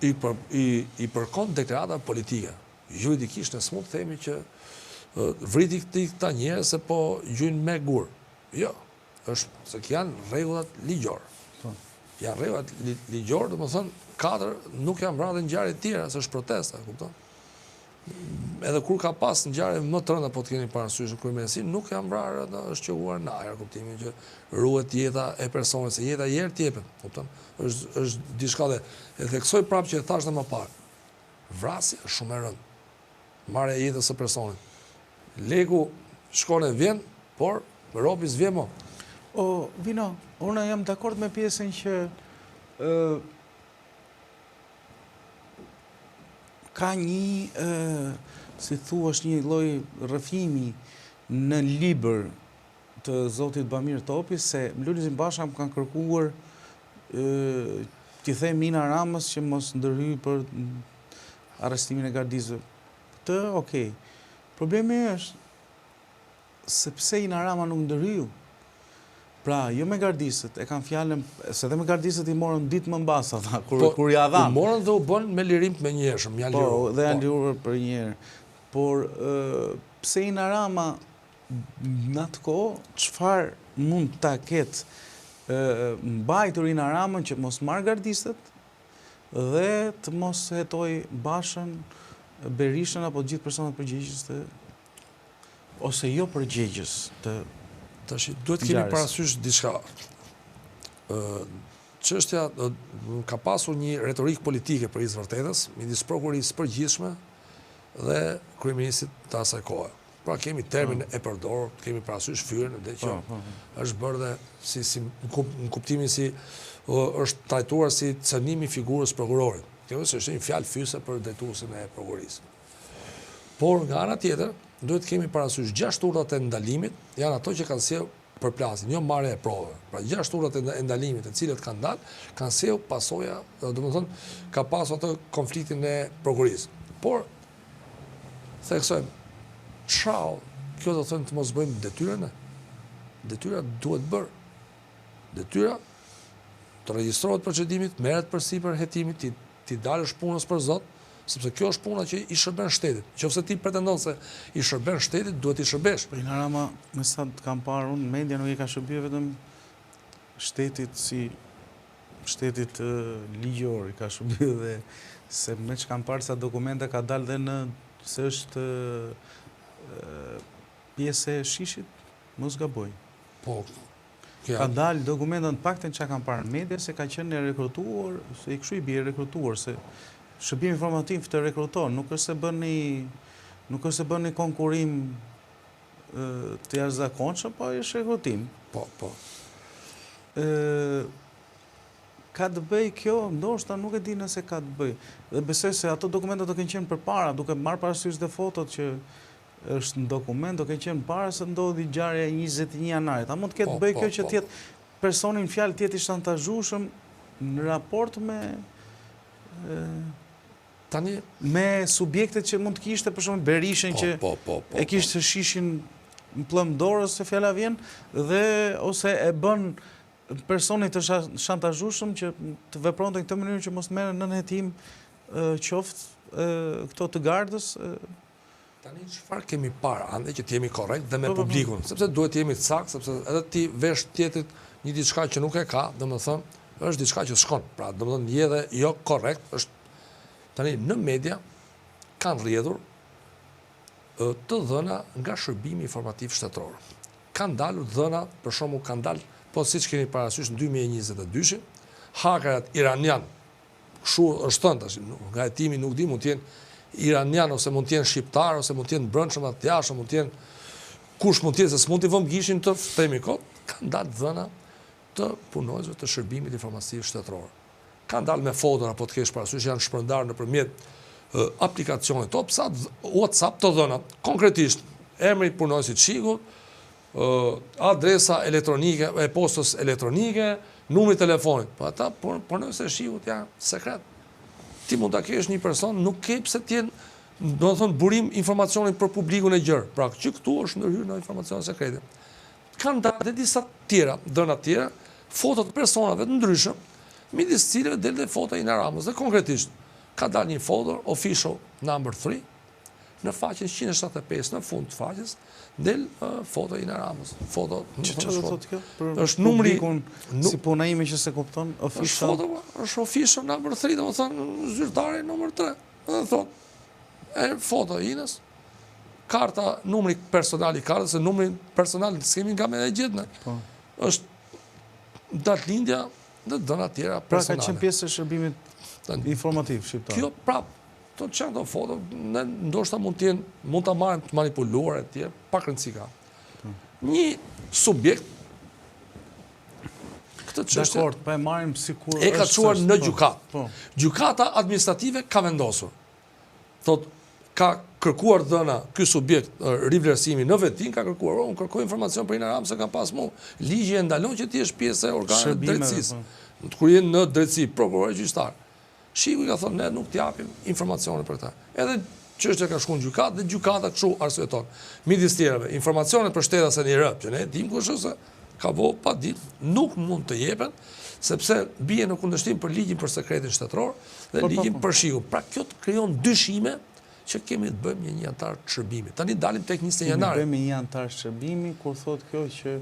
S2: i përkon deklarata politike. Juridikisht ne s'mund të themi që vriti këta njerëz se po gjynë me gur. Jo. Është se janë rregullat ligjore. Janë rregullat ligjore, domethënë 4 nuk janë vrarë ngjarje të tjera, se është protesta, kupton? Edhe kur ka pas ngjarje më të rënda, po të keni parasysh në kryeministri, nuk janë vrarë, është qelluar në ajër, kuptimin që ruhet jeta e personit, se jeta herë t'jepet, kupton? Është diçka dhe e theksoj prapë që e thash më parë. Vrasja është shumë e rëndë. Marrja e jetës së personit. Leku shkon e vjen, por robi s'vjen më.
S1: Vino, unë jam dakord me pjesën që ka një, si thuash, një lloj rrëfimi në libër të zotit Bamir Topi, se Lulizim Basha më kanë kërkuar t'i them Mina Ramës që mos ndërhyj për arrestimin e Gardizëve. Okej. Problemi është sepse Ina Rama nuk ndërhyu. Pra, jo me Gardisët, e kanë fjalën, se dhe me Gardisët i morën ditë më mbas ata, kur ja dhanë.
S2: U morën dhe u bën me lirim të menjëhershëm, janë liruar.
S1: Po, dhe janë liruar për një herë. Por, pse Ina Rama në atë kohë, çfarë mund ta ketë mbajtur Ina Ramën që mos marrë Gardisët dhe të mos hetoj Bashën, Berishën apo gjithë personat përgjegjës ose jo përgjegjës të
S2: Tash duhet kemi parasysh diçka. Çështja ka pasur një retorik politike për vërtetës midis prokurorisë së përgjithshme dhe kryeministit të asaj kohe. Pra kemi termin e përdorur, kemi parasysh fyrën, dhe që është bërë dhe në kuptimin si është trajtuar si cënimi figurës prokurorit. Kjo është një fjalë fyse për drejtuesin e prokurisë. Por nga ana tjetër, duhet kemi parasysh 6 urdhat e ndalimit, janë ato që kanë sjellë përplasjen, jo marrja e provave. Pra 6 urdhat e ndalimit, të cilët kanë dalë, kanë sjellë pasoja, domethënë ka pasur atë konfliktin e prokurisë. Por theksojmë, kjo do të thënë të mos bëjmë detyrën e. Detyra duhet bërë. Detyra të regjistrohet procedimit, merret përsipër hetimit, ti dalësh punës për Zot, sepse kjo është puna që i shërben shtetit. Nëse ti pretendon se i shërben shtetit, duhet i shërbesh.
S1: Po Inar Rama, me sa të kam parë unë, media nuk i ka shërbyer vetëm shtetit si shtetit ligjor, i ka shërbyer dhe se me që kam parë sa dokumente ka dalë dhe në se është pjesë e shishit, mos gaboj.
S2: Po,
S1: ka dalë dokumentën paktën që kam parë në media se ka qenë rekrutuar, se i kështu i bie rekrutuar, se shërbim informativ të rekruton, nuk është se bën një konkurim të jashtëzakonshëm, po është rekrutim.
S2: Po.
S1: Ka të bëj kjo, ndoshta nuk e di nëse ka të bëj. Dhe besoj se ato dokumentat do kenë qenë përpara, duke marrë parasysh dhe fotot që është në dokument, do kenë qenë para se ndodhi ngjarja e 21 janarit. A mund të ketë bëj kjo që të jetë personin fjalë të jetë i shantazhueshëm në raport me
S2: tani
S1: me subjektet që mund të kishte, për shembull Berishën që e kishte shishin në plëm dorës, se fjala vjen, dhe ose e bën personit të shantazhueshëm që të vepronte në këtë mënyrë që mos merren nën hetim qoftë këto të gardës.
S2: Tani çfarë kemi parë, ande që të jemi korrekt dhe me publikun, sepse duhet të jemi të saktë, sepse edhe ti vesh tjetrit një diçka që nuk e ka, domethënë është diçka që shkon. Pra, domethënë je dhe jo korrekt, është tani në media kanë rrjedhur të dhëna nga shërbimi informativ shtetëror. Kanë dalur dhëna, për shembull kanë dalë, po siç keni parasysh në 2022, hakerat iranian, kështu është thënë tash, nga hetimi nuk di, mund të jenë iranian ose mund të jenë shqiptar ose mund të jenë brendshëm atë jashtë, mund të jenë kush mund të jetë, se s'mund të vëmë gishin të themi kot, kanë dalë dhëna të punojësve të shërbimit informativ shtetëror. Kanë dalë me foto apo të kesh parasysh, janë shpërndarë nëpërmjet aplikacionit WhatsApp të dhëna, konkretisht emri i punojësit shikut, adresa elektronike, e-postës elektronike, numri i telefonit. Po ata punojësit shikut janë sekret. Ti mund ta kesh një person, nuk ke pse të jenë, do të thonë, burim informacionit për publikun e gjerë. Pra, që këtu është ndërhyrë në informacione sekrete. Kanë dalë dhe disa tjera, dhëna tjera, fotot personave të ndryshëm, midis cilëve del dhe foto i Inar Ramës. Dhe konkretisht, ka dalë një foto, official number 3, në faqen 175, në fund të faqes, del foto i Inar Ramës. Foto, është numri,
S1: si puna ime që se kupton, official.
S2: Është official number 3, dhe më thënë, zyrtari numër 3. Dhe thonë, foto Inës, karta, numri personal i kartës, se numri personal s'kemi nga me dhe gjithë, është datë lindja dhe dhëna tjera personale.
S1: Pra ka qenë pjesë e shërbimit informativ shqiptar.
S2: Kjo prapë, të qenë të foto, ndoshta mund të marrin të manipuluar e tjerë, pak rëndësi ka. Një subjekt, këtë çështje,
S1: dakord, pa e marrim sikur
S2: e ka çuar në gjykatë. Gjykata administrative ka vendosur. Thot, ka kërkuar dhëna ky subjekt rivlerësimi në vetin, ka kërkuar, unë kërkoj informacion për Inar Ramën se ka pas mu. Ligji e ndalon që ti jesh pjesë e organeve të drejtësisë. Kur jenë në drejtësi, prokuror gjyqtar. Shiku i ka thonë, ne nuk t'japim informacione për ta. Edhe çështja ka shkuar në gjykatë dhe gjykata kështu arsyeton. Midis tjerave, informacione për shtetasin e rrëp, që ne dim kush është, ka vënë pa ditë, nuk mund të jepen, sepse bie në kundërshtim për ligjin për sekretin shtetëror dhe ligjin për shikun. Pra kjo të krijon dyshime që kemi të bëjmë një antar të shërbimit. Tani dalim tek 20 janar.
S1: Bëjmë një antar të shërbimit, kur thot kjo që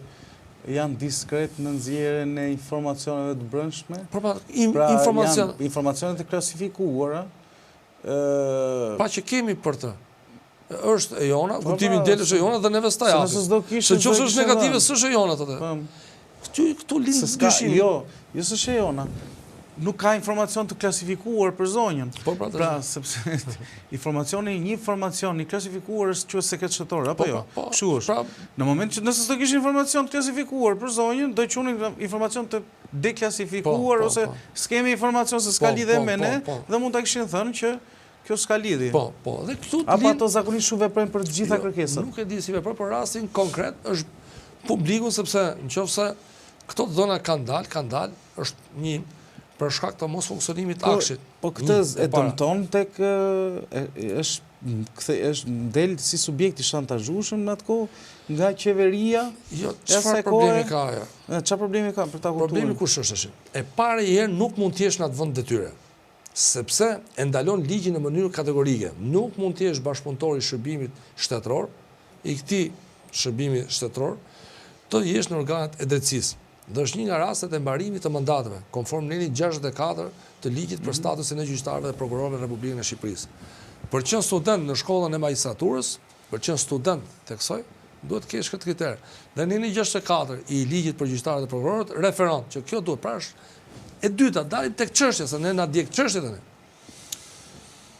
S1: janë diskret në nxjerrjen e informacioneve të brendshme.
S2: Pra,
S1: informacionet e klasifikuara.
S2: Pa që kemi për të. Është e jona, kuptimi del është e jona dhe neve s'ta japim. Se nëse është negative, s'është e jona atë. Këtu lind dyshimi.
S1: Jo s'është e jona. nuk ka informacion të klasifikuar për zonjën.
S2: Pra,
S1: sepse një informacion i klasifikuar është quhet sekret shtetor, apo jo? Kështu është. Në moment që nëse s'do kishte informacion të klasifikuar për zonjën, do quhen informacion të deklasifikuar ose s'kemi informacion se s'ka lidhje me ne dhe mund ta kishin thënë që kjo s'ka lidhje.
S2: Po. Dhe këtu
S1: apo ato zakonisht shumë veprojnë për të gjitha kërkesat.
S2: Nuk e di si veprojnë, por rastin konkret është publiku, sepse nëse këto dhëna kanë dalë, është një për shkak të mos funksionimit të akshit.
S1: Po këtë e dëmton tek është del si subjekt i shantazhueshëm në atë kohë nga qeveria.
S2: Jo, çfarë problemi ka ajo?
S1: Çfarë problemi ka për ta kuptuar?
S2: Problemi kush është? E para herë nuk mund të jesh në atë vend detyre, sepse e ndalon ligji në mënyrë kategorike. Nuk mund të jesh bashkëpunëtor i shërbimit shtetëror, i këtij shërbimi shtetëror, të jesh në organet e drejtësisë. Dhe është një nga rastet e mbarimit të mandateve, konform neni 64 të ligjit për statusin e gjyqtarëve dhe prokurorëve në Republikën e Shqipërisë. Për qenë student në shkollën e magjistraturës, për qenë student të kësaj, duhet të kesh këtë kriter. Dhe neni 64 i ligjit për gjyqtarët dhe prokurorët referon që kjo duhet prash. E dyta, dalim tek çështja, se ne na djeg çështjet e ne.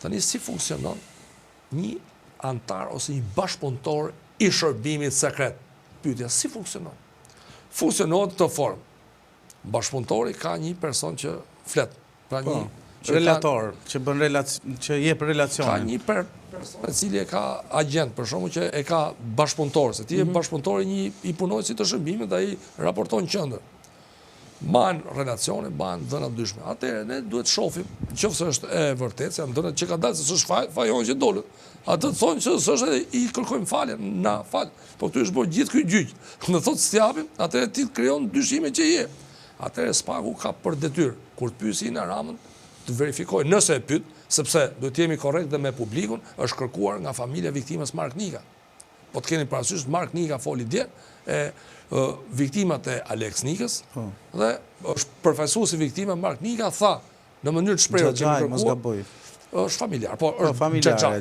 S2: Tani si funksionon një antar ose një bashkëpunëtor i shërbimit sekret? Pyetja, si funksionon? Funksionohet të formë. Bashkëpunëtori ka një person që flet. Pra një
S1: relator, që jep relacione.
S2: Ka një person e cili e ka agent, për shkakun që e ka bashkëpunëtor, se ti je bashkëpunëtori një i punojësit të shërbimit dhe ai raporton qendër. Ban relacione, ban dhëna dyshme. Atëherë ne duhet të shohim, nëse është e vërtetë, se janë dhëna që ka dalë se s'është fajon që dolën. Atë të thonë që s'është i kërkojmë falje, na fal. Po këtu është bërë gjithë ky gjyq. Në thotë s'japim, atëherë ti krijon dyshime që je. Atëherë spaku ka për detyrë kur të pyesi në Ramën të verifikojë nëse e pyet, sepse duhet të jemi korrekt dhe me publikun, është kërkuar nga familja e viktimës Mark Nika. Po të keni parasysh Mark Nika foli dje e viktimat e Alex Nikës dhe është përfaqësuesi viktima Mark Nika tha në mënyrë të shprehur që kërkuar është familjar, po është Xhaxhaj,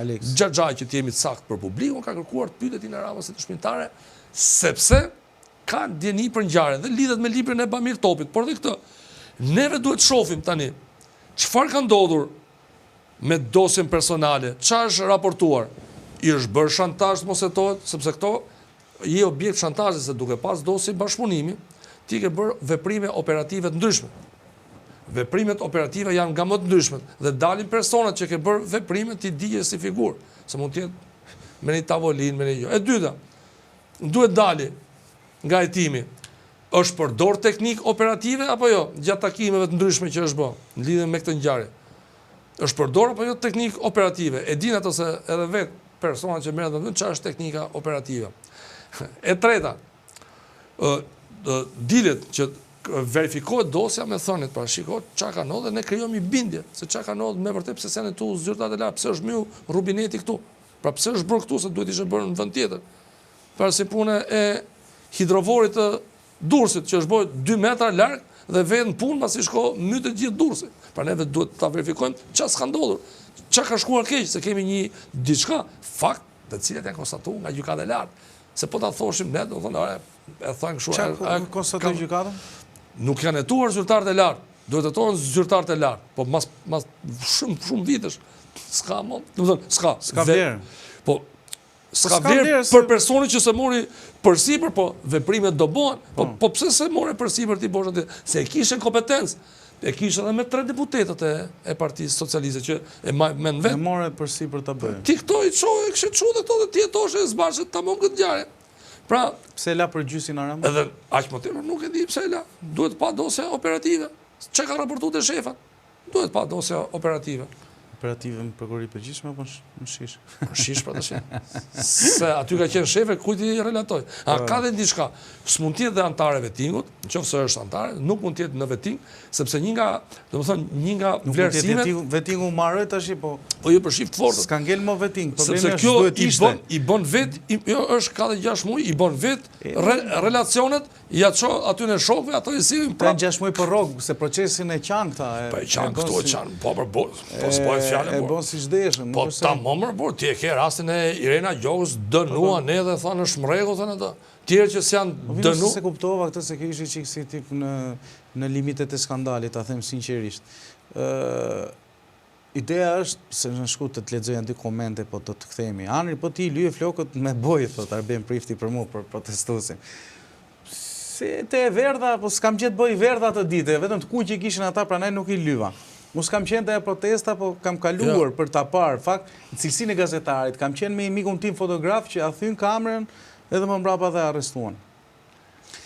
S1: Alex.
S2: Xhaxhaj që të jemi të saktë për publikun ka kërkuar të pyetet Tina Ramës si dëshmitare sepse ka djeni për ngjarje dhe lidhet me librin e Bamir Topit, por dhe këtë neve duhet të shohim tani çfarë ka ndodhur me dosjen personale, çfarë është raportuar, i është bërë shantazh mos hetohet, sepse këto je objekt shantazhi se duke pas dosje bashkëpunimi, ti ke bërë veprime operative të ndryshme. Veprimet operative janë nga më të ndryshmet dhe dalin personat që ke bërë veprimet ti digje si figurë, se mund të jetë me një tavolinë, me një gjë. E dyta, duhet dali nga hetimi, është përdor teknik operative apo jo, gjatë takimeve të ndryshme që është bërë, në lidhje me këtë ngjarje. Është përdor apo jo teknik operative? E din ato se edhe vetë personat që merren vetëm çfarë është teknika operative. E treta, dilet që verifikohet dosja me thënit, pra shikohet çka ka ndodhur dhe ne krijojmë bindje se çka ka ndodhur me vërtet, pse janë këtu zyrtaret e lartë, pse është mbyll rubineti këtu. Pra pse është bërë këtu se duhet ishte bërë në vend tjetër. Pra si puna e hidrovorit të Durrësit që është bërë 2 metra larg dhe vjen në punë pasi shko mytet gjithë Durrësi. Pra neve duhet ta verifikojmë çka s'ka ndodhur. Çka ka shkuar keq, se kemi një diçka fakt të cilat janë konstatuar nga gjykata e lartë. Se po ta thoshim ne, do thonë, e thonë kështu.
S1: Çka konstatoi gjykata?
S2: Nuk janë hetuar zyrtarët e lartë. Duhet të hetohen zyrtarët e lartë, po mas shumë vitesh s'ka më, do thonë, s'ka
S1: vlerë.
S2: Po s'ka vlerë për personin që se mori përsipër, po veprimet do bëhen. Po pse se more përsipër ti bosh atë? Se e kishe kompetencë. E kishe edhe me 3 deputetët e Partisë Socialiste që e men vetë.
S1: E more përsipër ta bëj.
S2: Ti këto i çoj, kishe çu dhe këto dhe ti jetoshe e zbashë tamam këtë ngjarje. Pra,
S1: pse la për gjysin Arama?
S2: Edhe aq më tepër nuk e di pse la. Duhet pa dosje operative. Çka ka raportuar te shefa? Duhet pa dosje operative.
S1: Operative në prokurori përgjithshme apo në shish?
S2: Në shish pra tash. Se aty ka qenë shefe, kujt i relatoj. A ka dhe diçka? S'mund të jetë dhe antare vetingut, nëse është antare, nuk mund të jetë në veting, sepse një nga, domethënë, një nga vlerësimet
S1: vetingu marrë tash, po
S2: jo për shif të fortë.
S1: S'ka ngel më veting,
S2: problemi është duhet ishte. I bën vet, jo është ka dhe 6 muaj, i bën vet relacionet, ja ço aty në shokëve, ato i sillin
S1: pra 6 muaj për rrogë, se procesin e qan këta.
S2: Po e qan këto e qan, po për s'po fjalën.
S1: E bon si shdeshën.
S2: Po ta momër, por ti e ke rastin e Irena Gjokës dënua ne dhe thonë është mregull, thonë ato. Tjerë që s'janë dënu.
S1: Se kuptova këtë se ke ishi qikë si tip në limitet e skandalit, ta them sinqerisht. Ideja është, se në shku të lexoj dy komente, po të kthehemi. Anri, po ti lyje flokët me bojë, thot Arben Prifti për mu, për protestuesin. Si te e verdha, po s'kam gjetë bojë verdha të dite, vetëm të kuq i kishin ata, pranaj nuk i lyva. Mu s'kam qenë të e protesta, po kam kaluar për ta parë, fakt, në cilësinë e gazetarit, kam qenë me i mikun tim fotograf që a thyn kamerën edhe më mbrapa dhe arrestuan.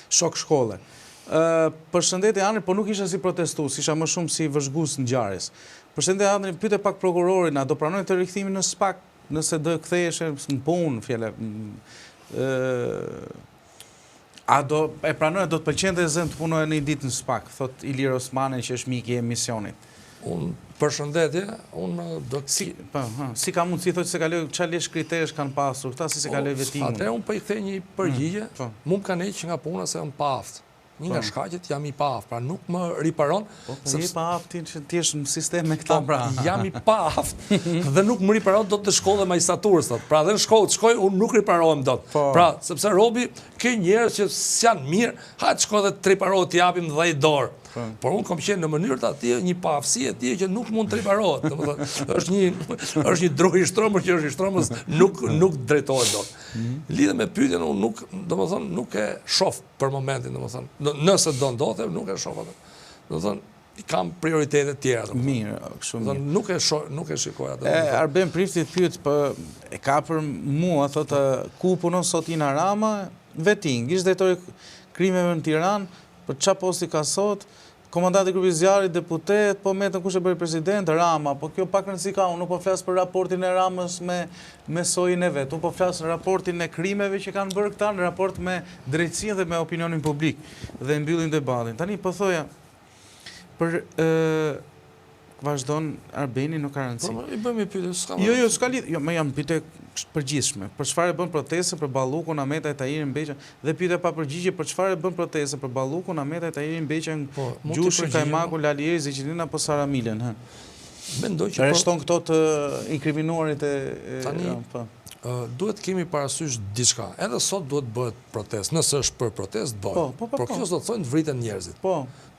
S1: Shok shkolle. Përshëndetje Anri, po nuk isha si protestues, isha më shumë si vëzhgues ngjarjes. Përshëndetje Anri, pyete pak prokurorin, a do pranojnë të rikthimin në SPAK, nëse do ktheheshe në punë, fjale. A do e pranojnë, do të pëlqente zëm të punojë një ditë në SPAK, thot Ilir Osmani që është miki i emisionit.
S2: Unë përshëndetje, unë do të...
S1: Si ka mundësi, thot se kaloj, qa lesh kriterësh kanë pasur, këta si se kaloj vetimin.
S2: Atëre unë për i kthej një përgjigje, mu më kanë që nga puna se më paftë. Një nga shkaqet jam i paftë, pra nuk më riparon.
S1: Po i paftë që ti është në sistem me këta pra.
S2: Jam i paftë dhe nuk më riparon do të shkollë dhe magistraturës. Pra dhe në shkollë, unë nuk riparohem do të. Pra, sepse Robi, ke njerës që s'janë mirë, hajtë shkollë dhe të riparohet t'japim 10 dorë. Por unë kom qenë në mënyrë të ati një pafësi e ti që nuk mund të riparohet. është një dru i shtromër që është i shtromës nuk drejtohet do. Lidhe me pyetjen unë nuk e shoh për momentin, nëse do ndodhe, nuk e shoh atë. I kam prioritetet tjera.
S1: Mirë, shumë mirë.
S2: Nuk e shikoj atë.
S1: Arben Prifti pyet e ka për mua, thotë ku punon sot Ina Rama, vetin, ish drejtori krimeve në Tiranë, për qa posti ka sot, komandanti grupi zjarrit, deputet, po metën kush e bëri president, Rama, po kjo pak rëndësi ka, unë nuk po flas për raportin e Ramës me sojin e vet, unë po flas në raportin e krimeve që kanë bërë këta, në raport me drejtsinë dhe me opinionin publik, dhe mbyllim debatin. Tani po thoja, për vazhdon Arbeni nuk ka rëndësi.
S2: Po, i bëjmë pyetje, s'ka.
S1: Jo, s'ka lidhje. Jo, më jam pyetje përgjithshme. Për çfarë bën protestë për Ballukun, Ahmetaj Tahirin Beqa dhe pyetje pa përgjigje për çfarë bën protestë për Ballukun, Ahmetaj Tahirin Beqa, Gjushin, Kajmakun, Lalieri, Zeqinin apo Sara Milen, hë?
S2: Mendoj që
S1: rreshton këto të inkriminuarit e
S2: tani duhet kemi parasysh diçka. Edhe sot duhet bëhet protestë. Nëse është për protestë, bëhet. Por kjo do të thonë të vriten njerëzit.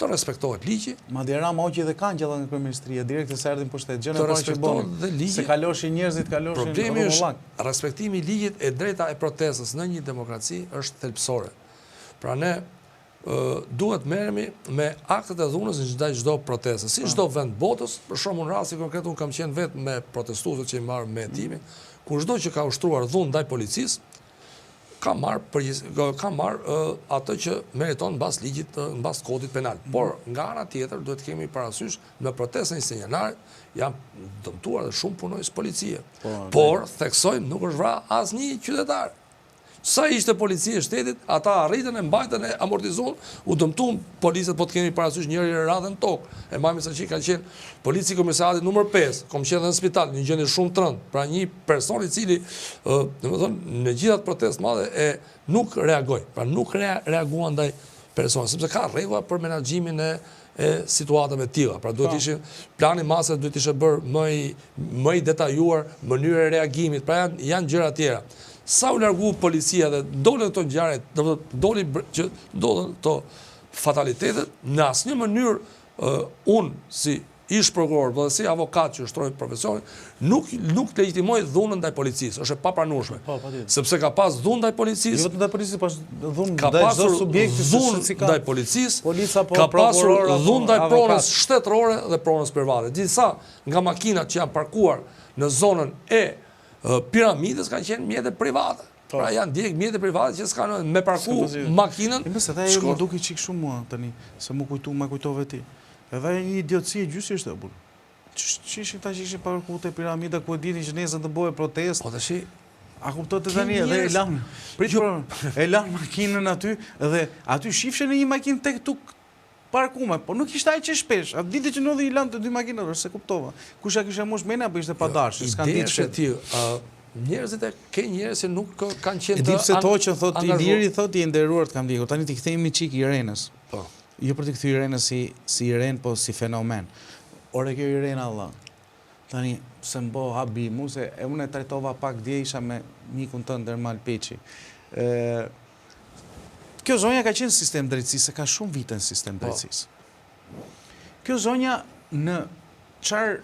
S2: Të respektohet ligji.
S1: Madje Rama hoqi dhe kangjella nga kryeministria, direkt se erdhin pushtet.
S2: Të respektohet dhe ligji.
S1: Se kaloshin njerëzit, kaloshin.
S2: Problemi është respektimi i ligjit e drejta e protestës në një demokraci është thelbësore. Pra ne duhet merremi me aktet e dhunës në çdo protestë. Si çdo vend botës, për shembull në rastin konkret unë kam qenë vetë me protestuesët që i marr me hetimin, kur çdo që ka ushtruar dhunë ndaj policisë, ka marrë atë që meriton mbas ligjit, mbas kodit penal. Por nga ana tjetër duhet kemi parasysh në protestën e 21 janarit janë dëmtuar dhe shumë punojës policie. Por theksojmë nuk është vrarë asnjë qytetar. Sa ishte policia e shtetit, ata arritën e mbajtën e amortizuan, u dëmtuan policët, po të kemi parasysh njëri radhën tokë. E mbajmë se që ka qenë polici komisariatit numër 5, kom qenë dhe në spital, një gjendje shumë trënd, pra një person i cili, në gjithat protest madhe, nuk reagoj, pra nuk reaguan ndaj personit, sepse ka rregulla për menaxhimin e situatave të tilla. Pra duhet ishin plani masës duhet ishte bërë më i detajuar, mënyra e reagimit, pra janë gjëra tjera. Sa u largu policia dhe dole këto ngjarje, dole që ndodhen këto fatalitetet, në asnjë mënyrë unë si ish prokuror dhe si avokat që ushtroj profesionin, nuk legjitimoj dhunën ndaj policisë, është e papranueshme. Sepse ka pas dhunë ndaj policisë,
S1: jo ndaj policisë, po dhunë
S2: ka pasur dhunë ndaj policisë, ka pasur dhunë ndaj pronës shtetërore dhe pronës private. Disa nga makinat që janë parkuar në zonën e piramidës kanë qenë mjete private. Pra janë direkt mjete private që s'kanë me parku makinën.
S1: Mëse dhe më duke qik shumë mua tani, se më kujtove ti. Edhe një idiotësi e gjysë ishte, burë. Që ishin ta që ishin parku të piramida, ku e dini që nesër të bëhe protest.
S2: Po të shi...
S1: A kuptot të tani, edhe e lanë makinën aty, edhe aty shifshe në një makinë tek tuk parkume, por nuk ishte aj që shpesh. A dite që në dhe i lanë të dy makinët, se kuptova. Kusha kishe mosh mene, apo ishte padarsh, s'kan ditë shetë.
S2: Njerëzit e ke njerëz që nuk kanë qenë të...
S1: E di pse to që thot Iliri, thot i nderuar të kam dikur. Tani t'i kthejmë qik Irenës. Jo për t'i kthy Irenës si Iren, po si fenomen. Ore kjo Irena, Allah. Tani, se më bo habi mu, se unë e trajtova pak dje isha me mikun të Dermal Peqi. Kjo zonja ka qenë sistem drejtësisë, ka shumë vite në sistem drejtësisë. Kjo zonja në qarë,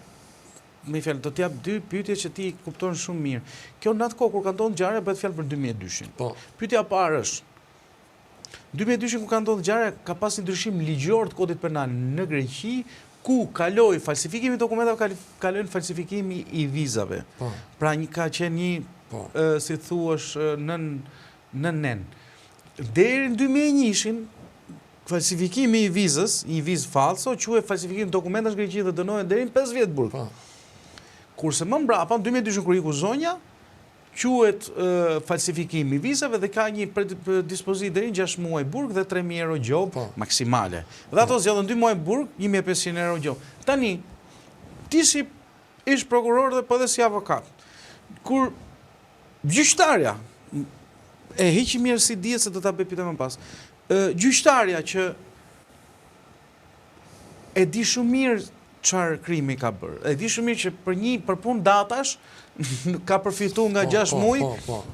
S1: me fjallë, do t'jap dy pyetje që ti kupton shumë mirë. Kjo në atë kohë, kur ka ndonë gjarë, bëhet fjallë për 2002-shin. Pyetja parë është, 2002-shin kur ka ndonë gjarë, ka pas një ndryshim ligjor të kodit penal në Greqi, ku kaloi falsifikimi i dokumentave, kaloi në falsifikimi i vizave. Pra ka qenë një, si thuash, në nen. Deri në 2001-shin, falsifikimi i vizës, një vizë falso, quhet falsifikimi i dokumentash në Greqi dhe dënohet deri në 5 vjet burg. Kurse më mbrapa, në 2002-shin kur iku zonja, quhet falsifikimi i vizave dhe ka një dispozit deri në 6 muaj burg dhe 3.000 euro gjobë maksimale. Dhe ato zgjodhen 2 muaj burg, 1.500 euro gjobë. Tani, ti si ish prokuror dhe po dhe si avokat, kur gjyqtarja, e heqi mirë si dihet se do ta bëj pyetje më pas, gjyqtarja që e di shumë mirë çfarë krimi ka bërë, e di shumë mirë që për punë datash, ka përfituar nga 6 muaj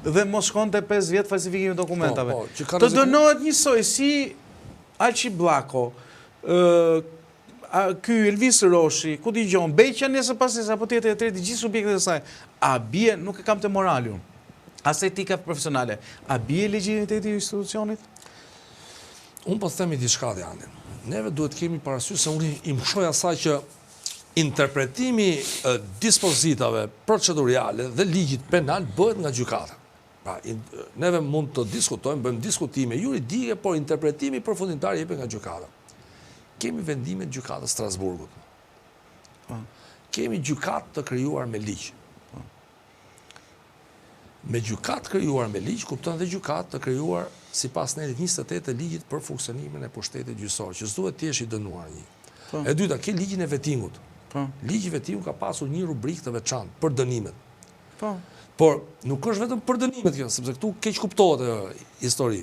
S1: dhe mos shkonte 5 vjet falsifikimi i dokumentave. Të dënohet njësoj si Alçi Bllako, ky Elvis Roshi, ku dëgjon, Beqja nesër pases apo tjetër e tretë, gjithë subjektet e saj. A bie, nuk e kam të moralun, as etika profesionale, a bie legitimiteti i institucionit?
S2: Unë po themi diçka dhe Andin. Neve duhet kemi parasysh se unë i mshoj asaj që interpretimi dispozitave procedurale dhe ligjit penal bëhet nga gjykata. Pra, neve mund të diskutojmë, bëjmë diskutime juridike, por interpretimi përfundimtar jepet nga gjykata. Kemi vendimet gjykatës Strasburgut. Kemi gjykatë të krijuar me ligj. Me gjykatë krijuar me ligj, kupton dhe gjykatë të krijuar sipas nerit 28 të ligjit për funksionimin e pushtetit gjyqësor, që s'duhet të jesh i dënuar një. E dyta, ke ligjin e vetingut. Ligji i vetingut ka pasur një rubrikë të veçantë për dënimet. Por nuk është vetëm për dënimet kjo, sepse këtu keq kuptohet histori.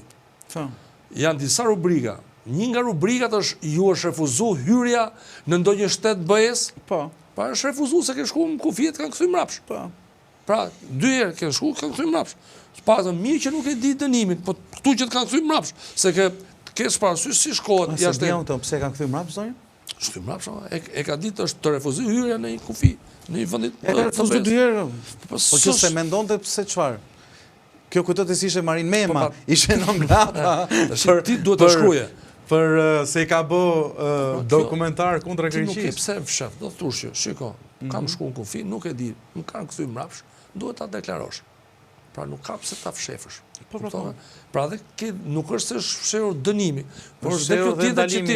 S2: Janë disa rubrika. Një nga rubrikat është ju është refuzuar hyrja në ndonjë shtet BE-s. Pa është refuzuar se ke shkuar në kufi të kanë kthyr mbrapsh. Pra, 2 herë ke shkuar, kanë kthyr mbrapsh. Pastaj mirë që nuk e di dënimin, po këtu që të kanë kthyr mbrapsh, se ke parasysh si shkohet
S1: jashtë. Pse kanë kthyr mbrapsh zonjë?
S2: Shkrim mbrapsh, e ka ditë është të refuzoj hyrja në një kufi, në një vendit.
S1: E ka refuzuar 2 herë. Po kjo se mendonte pse çfarë? Kjo kujtohet se ishte Marin Mema, ishte në grata.
S2: Ti duhet të shkruaje.
S1: Për se ka bë dokumentar kundra Greqisë.
S2: Ti nuk e pse fshef, do të thosh, shiko, kam shkuar në kufi, nuk e di, më kanë kthyr mbrapsh, duhet ta deklarosh. Pra nuk ka pse ta fshefësh. Pra dhe nuk është se është fshehur dënimi, por është kjo tjetër që ti.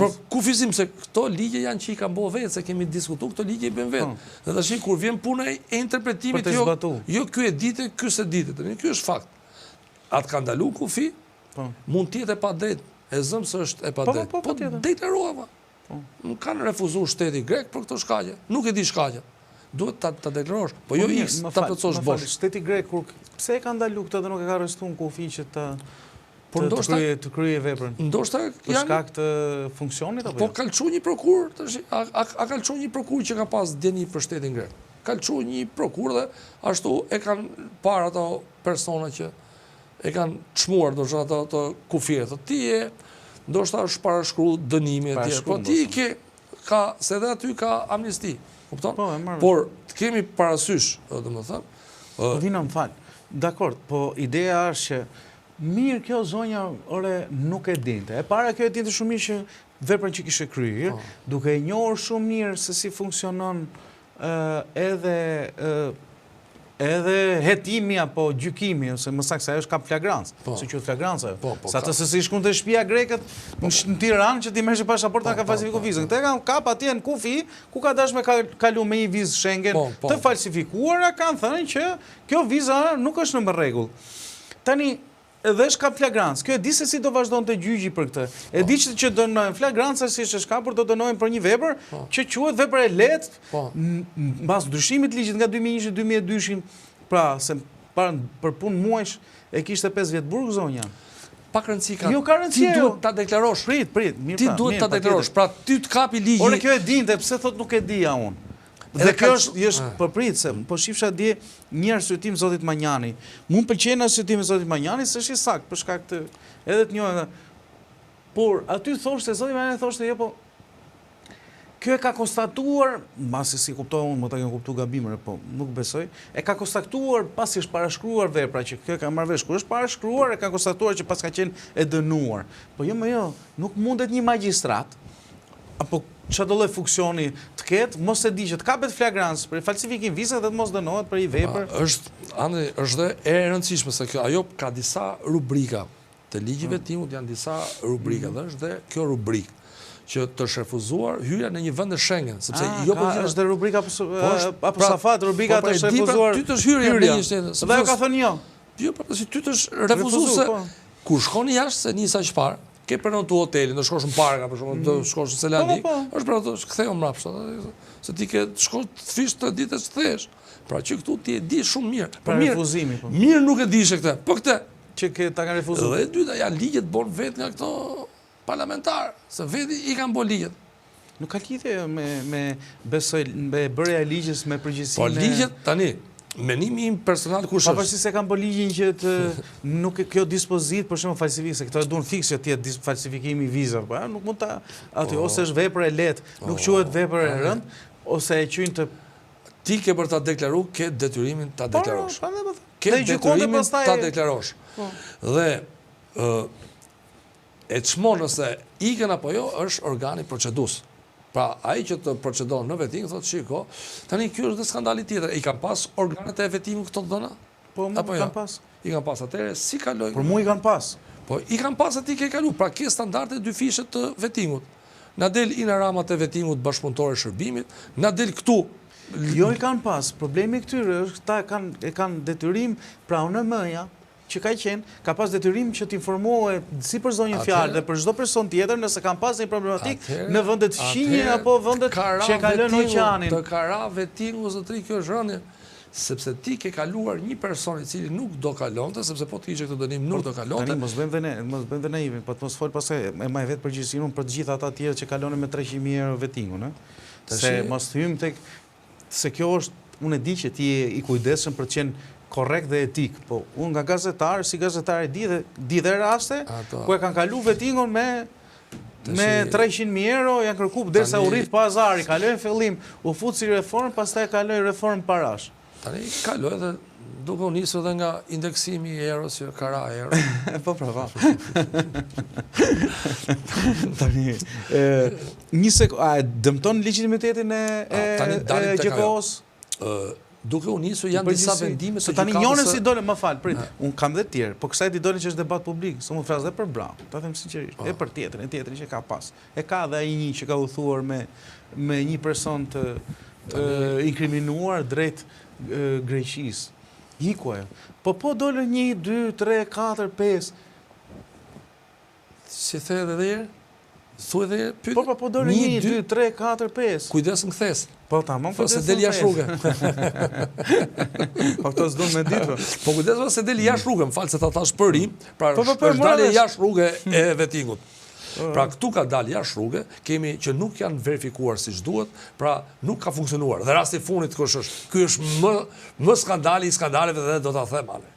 S2: Por kufizim se këto ligje janë që i kanë bërë vetë, se kemi diskutuar këto ligje i bën vetë. Dhe tash kur vjen puna e interpretimit, jo ky e ditë, ky s'e ditë. Ky është fakt. Atë ka ndaluar kufi, mund të jetë e padrejtë, e zëm se është e padrejtë. Po deklarova. Nuk kanë refuzuar shteti grek për këtë shkaqe. Nuk e di shkaqen. Duhet ta deklarosh, po jo X, ta plotësosh bosh.
S1: Shteti grek pse e ka ndaluar këtë dhe nuk e ka arrestuar kufi që të kryej veprën?
S2: Ndoshta
S1: për shkak të funksionit apo jo?
S2: Po kalçu një prokuror, tash a kalçu një prokuror që ka pas djeni për shtetin grek. Kalçu një prokuror dhe ashtu e kanë parë ato persona që e kanë çmuar ndoshta ato kufirë. Ti je ndoshta është parashkruar dënimi e tjerë, po ti ka se edhe aty ka amnisti. Por të kemi parasysh, domethënë.
S1: Vina më fal. Dakor, po ideja është që mirë kjo zonja nuk e dinte. E para kjo e dinte shumë mirë që veprën që kishte kryer, duke e njohur shumë mirë se si funksionon edhe hetimi apo gjykimi, ose më saktë se ajo është kap flagrancë, si quhet flagrancë. Sa të se si shkon të shtëpia greket në Tiranë që ti merresh pasaportën ka falsifikuar vizën. Këta kanë kap atje në kufi ku ka dashur me kalu me një vizë Schengen të falsifikuara, kanë thënë që kjo viza nuk është në rregull. Tani edhe është kap flagrancë. Kjo e di se si do vazhdonte gjyqi për këtë. E di që dënojnë flagrancë si është shkapur, do dënojnë për një vepër që quhet vepër e lehtë, mbas ndryshimit të ligjit nga 2001-2002, pra se për punë muajsh e kishte 5 vjet burg zonja.
S2: Pak rëndësi ka.
S1: Jo ka rëndësi.
S2: Ti duhet ta deklarosh.
S1: Prit, mirë.
S2: Ti duhet ta deklarosh. Pra ty të kapi ligji.
S1: Ore kjo e dinte, pse thot nuk e dija unë? Dhe kjo është përprit, se po shifsha dje një arsyetim zotit Manjani. Mund pëlqen arsyetimi zotit Manjani, se është i sakt, për shkak të edhe të njohë. Por aty thoshte zoti Manjani thoshte jo, po kjo e ka konstatuar, mbasi si kuptoj unë, më ta kem kuptuar gabimër, po nuk besoj, e ka konstatuar pasi është parashkruar vepra që kjo ka marrë vesh, kur është parashkruar e ka konstatuar që pas ka qenë e dënuar. Po jo, nuk mundet një magjistrat apo çdo lloj funksioni të ketë, mos e di që të kapet flagrancë për falsifikim vize dhe të mos dënohet për një vepër.
S2: Është dhe e rëndësishme se kjo ajo ka disa rubrika. Të ligjive timut janë disa rubrika dhe është dhe kjo rubrikë që të është refuzuar hyrja në një vend të Schengen, sepse jo po
S1: është dhe rubrika apo safat rubrika të është refuzuar.
S2: Ty të është hyrja në një shtetë.
S1: Dhe ajo ka thënë jo.
S2: Jo, si ty të është refuzuar se kur shkoni jashtë se nisa çfarë, ke prenotu hotelin, do shkosh në parka, për shkak të shkosh në Selanik, është pra të ktheu mbrapsht, se ti ke shkosh të fish të ditës të thesh. Pra që këtu ti e di shumë mirë.
S1: Për refuzimi.
S2: Mirë nuk e dishe këtë. Po këtë
S1: që ta kanë refuzuar.
S2: Dhe dyta janë ligjet bën vetë nga këto parlamentar, se veti i kanë bërë ligjet.
S1: Nuk ka lidhje me bërja e ligjës me përgjegjësinë.
S2: Po ligjet tani, menimi im personal kush është?
S1: Pavarësisht se kanë bërë ligjin që nuk kjo dispozit për shembull falsifikimi, se këto e duan fiks që të jetë falsifikimi i vizave, po nuk mund ta aty ose është vepër e lehtë, nuk quhet vepër e rëndë, ose e quajnë të
S2: ti ke për ta deklaruar, ke detyrimin ta deklarosh.
S1: Ke
S2: detyrimin ta deklarosh. Dhe e çmon nëse ikën apo jo është organi procedues. Pra ai që të procedon në vetim thotë shiko, tani ky është skandali tjetër. I kanë pas organet e vetimit këto dhëna?
S1: Po i kanë pas.
S2: I kanë pas atëherë si kaloi?
S1: Por mua i kanë pas.
S2: Po i kanë pas aty ke kalu, pra ke standarde dy fishe të vetimut. Na del ina ramat e vetimut bashkëpunëtore shërbimit, na del këtu.
S1: Jo i kanë pas. Problemi këtyre është ta kanë detyrim pra UNM-ja që ka qenë, ka pas detyrim që t'informohet si për zonjën fjalë dhe për çdo person tjetër nëse kanë pas një problematik në vendet fqinje apo vendet që kalojnë oqeanin.
S2: Të kara vetimu zotëri kjo është rëndje, sepse ti ke kaluar një person i cili nuk do kalonte, sepse po të kishe këtë dënim nuk do kalonte.
S1: Tani mos bëjmë dhe naivin, po të mos fol pastaj e maj vetë përgjegjësinë për të gjithë ata të tjerë që kalonin me 300.000 euro vetingun, ë. Se mos hym tek se kjo është, unë e di që ti je i kujdesshëm për të qenë korrekt dhe etik, po unë nga gazetar, si gazetar e di dhe raste, ku e kanë kalu vetingon me 300.000 euro, janë kërku derisa u rrit pazari, kalojnë fillim, u fut si reform, pastaj kaloi reform parash.
S2: Tani kaloi dhe duke u nisur edhe nga indeksimi i euros që ka ra euro.
S1: Po prava. Tani, dëmton legitimitetin e GKO-s?
S2: Duke u nisur janë disa vendime
S1: të tani njërin si dole, më fal, prit. Un kam dhe të tjerë, po kësaj di dole që është debat publik, s'u mund flas edhe për Brown, ta them sinqerisht, e për tjetrin që ka pas. E ka edhe ai një që ka u thuar me një person të inkriminuar drejt Greqisë. Hiku ajo. Po dole 1, 2, 3, 4, 5.
S2: Si the edhe dhe thuaj dhe pyet.
S1: Po dole 1, 2, 3, 4, 5.
S2: Kujdes në kthes.
S1: Po tamam,
S2: po se del jashtë rrugë.
S1: Po këto s'do me ditë.
S2: Po kujdes se del jashtë rrugë, më fal se ta thash për rim, pra është dalë jashtë rrugë e vetingut. Pra këtu ka dalë jashtë rrugë, kemi që nuk janë verifikuar siç duhet, pra nuk ka funksionuar. Dhe rasti i fundit kush është? Ky është më skandali i skandaleve dhe do ta them anë.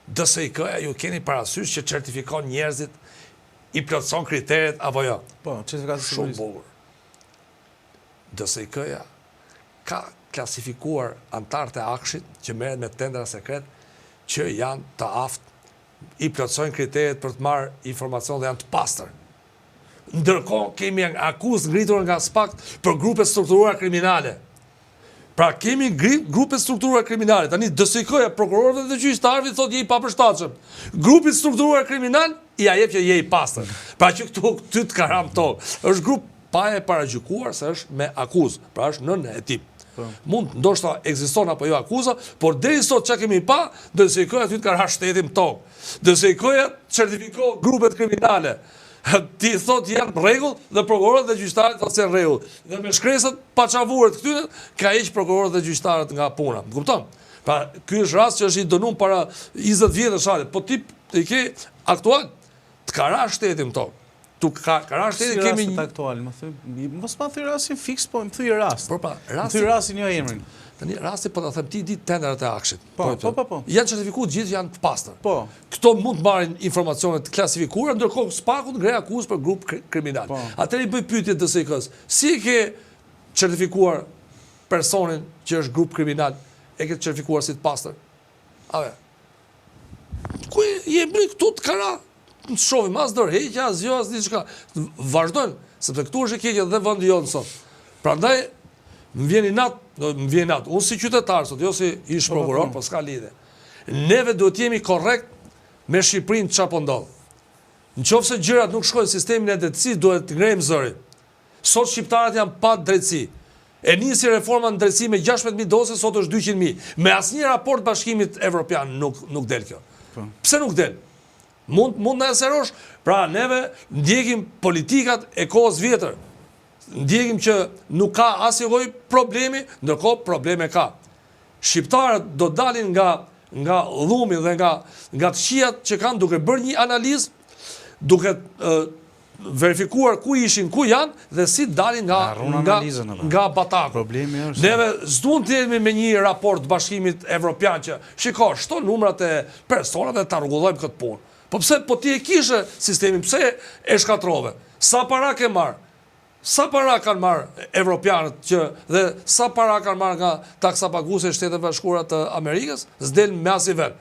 S2: DSIK-ja ju keni parasysh që certifikon njerëzit i plotson kriteret apo jo?
S1: Po, certifikati
S2: shumë bukur. DSIK-ja ka klasifikuar antarët e Akshit që merren me tendra sekret që janë të aftë, i plotsojnë kriteret për të marrë informacion dhe janë të pastër. Ndërkohë kemi akuzë ngritur nga SPAK për grupe strukturuara kriminale. Pra kemi grupe strukturuara kriminale. Tani DSIK-ja, prokurorët dhe gjyqtarët thotë je i papërshtatshëm. Grupi strukturuar kriminal i jep që je i pastër. Pra që këtu ty të karam tokë. Është grup pa e paragjykuar se është me akuzë, pra është nën e tip. Mund ndoshta ekziston apo jo akuza, por deri sot çka kemi pa, DSIK-ja aty të ka ra shtetin tokë. DSIK-ja certifiko grupet kriminale. Ti thot janë rregull dhe prokurorët dhe gjyqtarët thotë se janë rregull. Dhe me shkresat pa çavuar të këtyre ka heq prokurorët dhe gjyqtarët nga puna. Kupton? Pra ky është rast që është i dënuar para 20 vjetësh, po ti i ke aktual të ka ra shtetin tokë. Tu ka rastin kemi
S1: një aktual, mos ma thyj rastin fix, po më thyj rast.
S2: Po pa,
S1: më thyj rastin jo emrin.
S2: Tani rasti po ta them ti ditë tenderat e akshit.
S1: Po.
S2: Janë certifikuar gjithë, janë të pastër.
S1: Po.
S2: Këto mund të marrin informacione të klasifikuara, ndërkohë SPAK-u ngre akuzë për grup kriminal. Atëherë i bëj pyetje DSK-s. Si e ke certifikuar personin që është grup kriminal, e ke certifikuar si të pastër? Ku je bri këtu të kara? Në shohim as dorëheqja, as jo, as diçka. Vazhdojnë, sepse këtu është e keqja dhe vendi jonë sot. Prandaj më vjen natë. Unë si qytetar sot, jo si ish prokuror, po s'ka lidhje. Neve duhet jemi korrekt me Shqipërinë çfarë po ndodh. Nëse gjërat nuk shkojnë në sistemin e drejtësisë, duhet të ngrejmë zërin. Sot shqiptarët janë pa drejtësi. E nisi reforma në drejtësi me 16.000 dosë, sot është 200.000. Me asnjë raport Bashkimit Evropian nuk del kjo. Pse nuk del? Mund në eserosh. Pra, neve ndjekim politikat e kohës vjetër. Ndjekim që nuk ka asnjë problemi, ndërkohë probleme ka. Shqiptarët do dalin nga dhumi dhe nga të qijat që kanë duke bërë një analizë, duke verifikuar ku ishin, ku janë, dhe si dalin nga bataku. Neve s'duan të jemi me një raport Bashkimit Evropian që, shiko, shto numrat e personave ta rregullojmë këtë punë. Po pse, po ti e kishe sistemin, pse e shkatrove? Sa para ke marrë? Sa para kanë marrë evropianët dhe sa para kanë marrë nga taksapaguese e Shteteve Bashkuara të Amerikës? S'del me as i vet.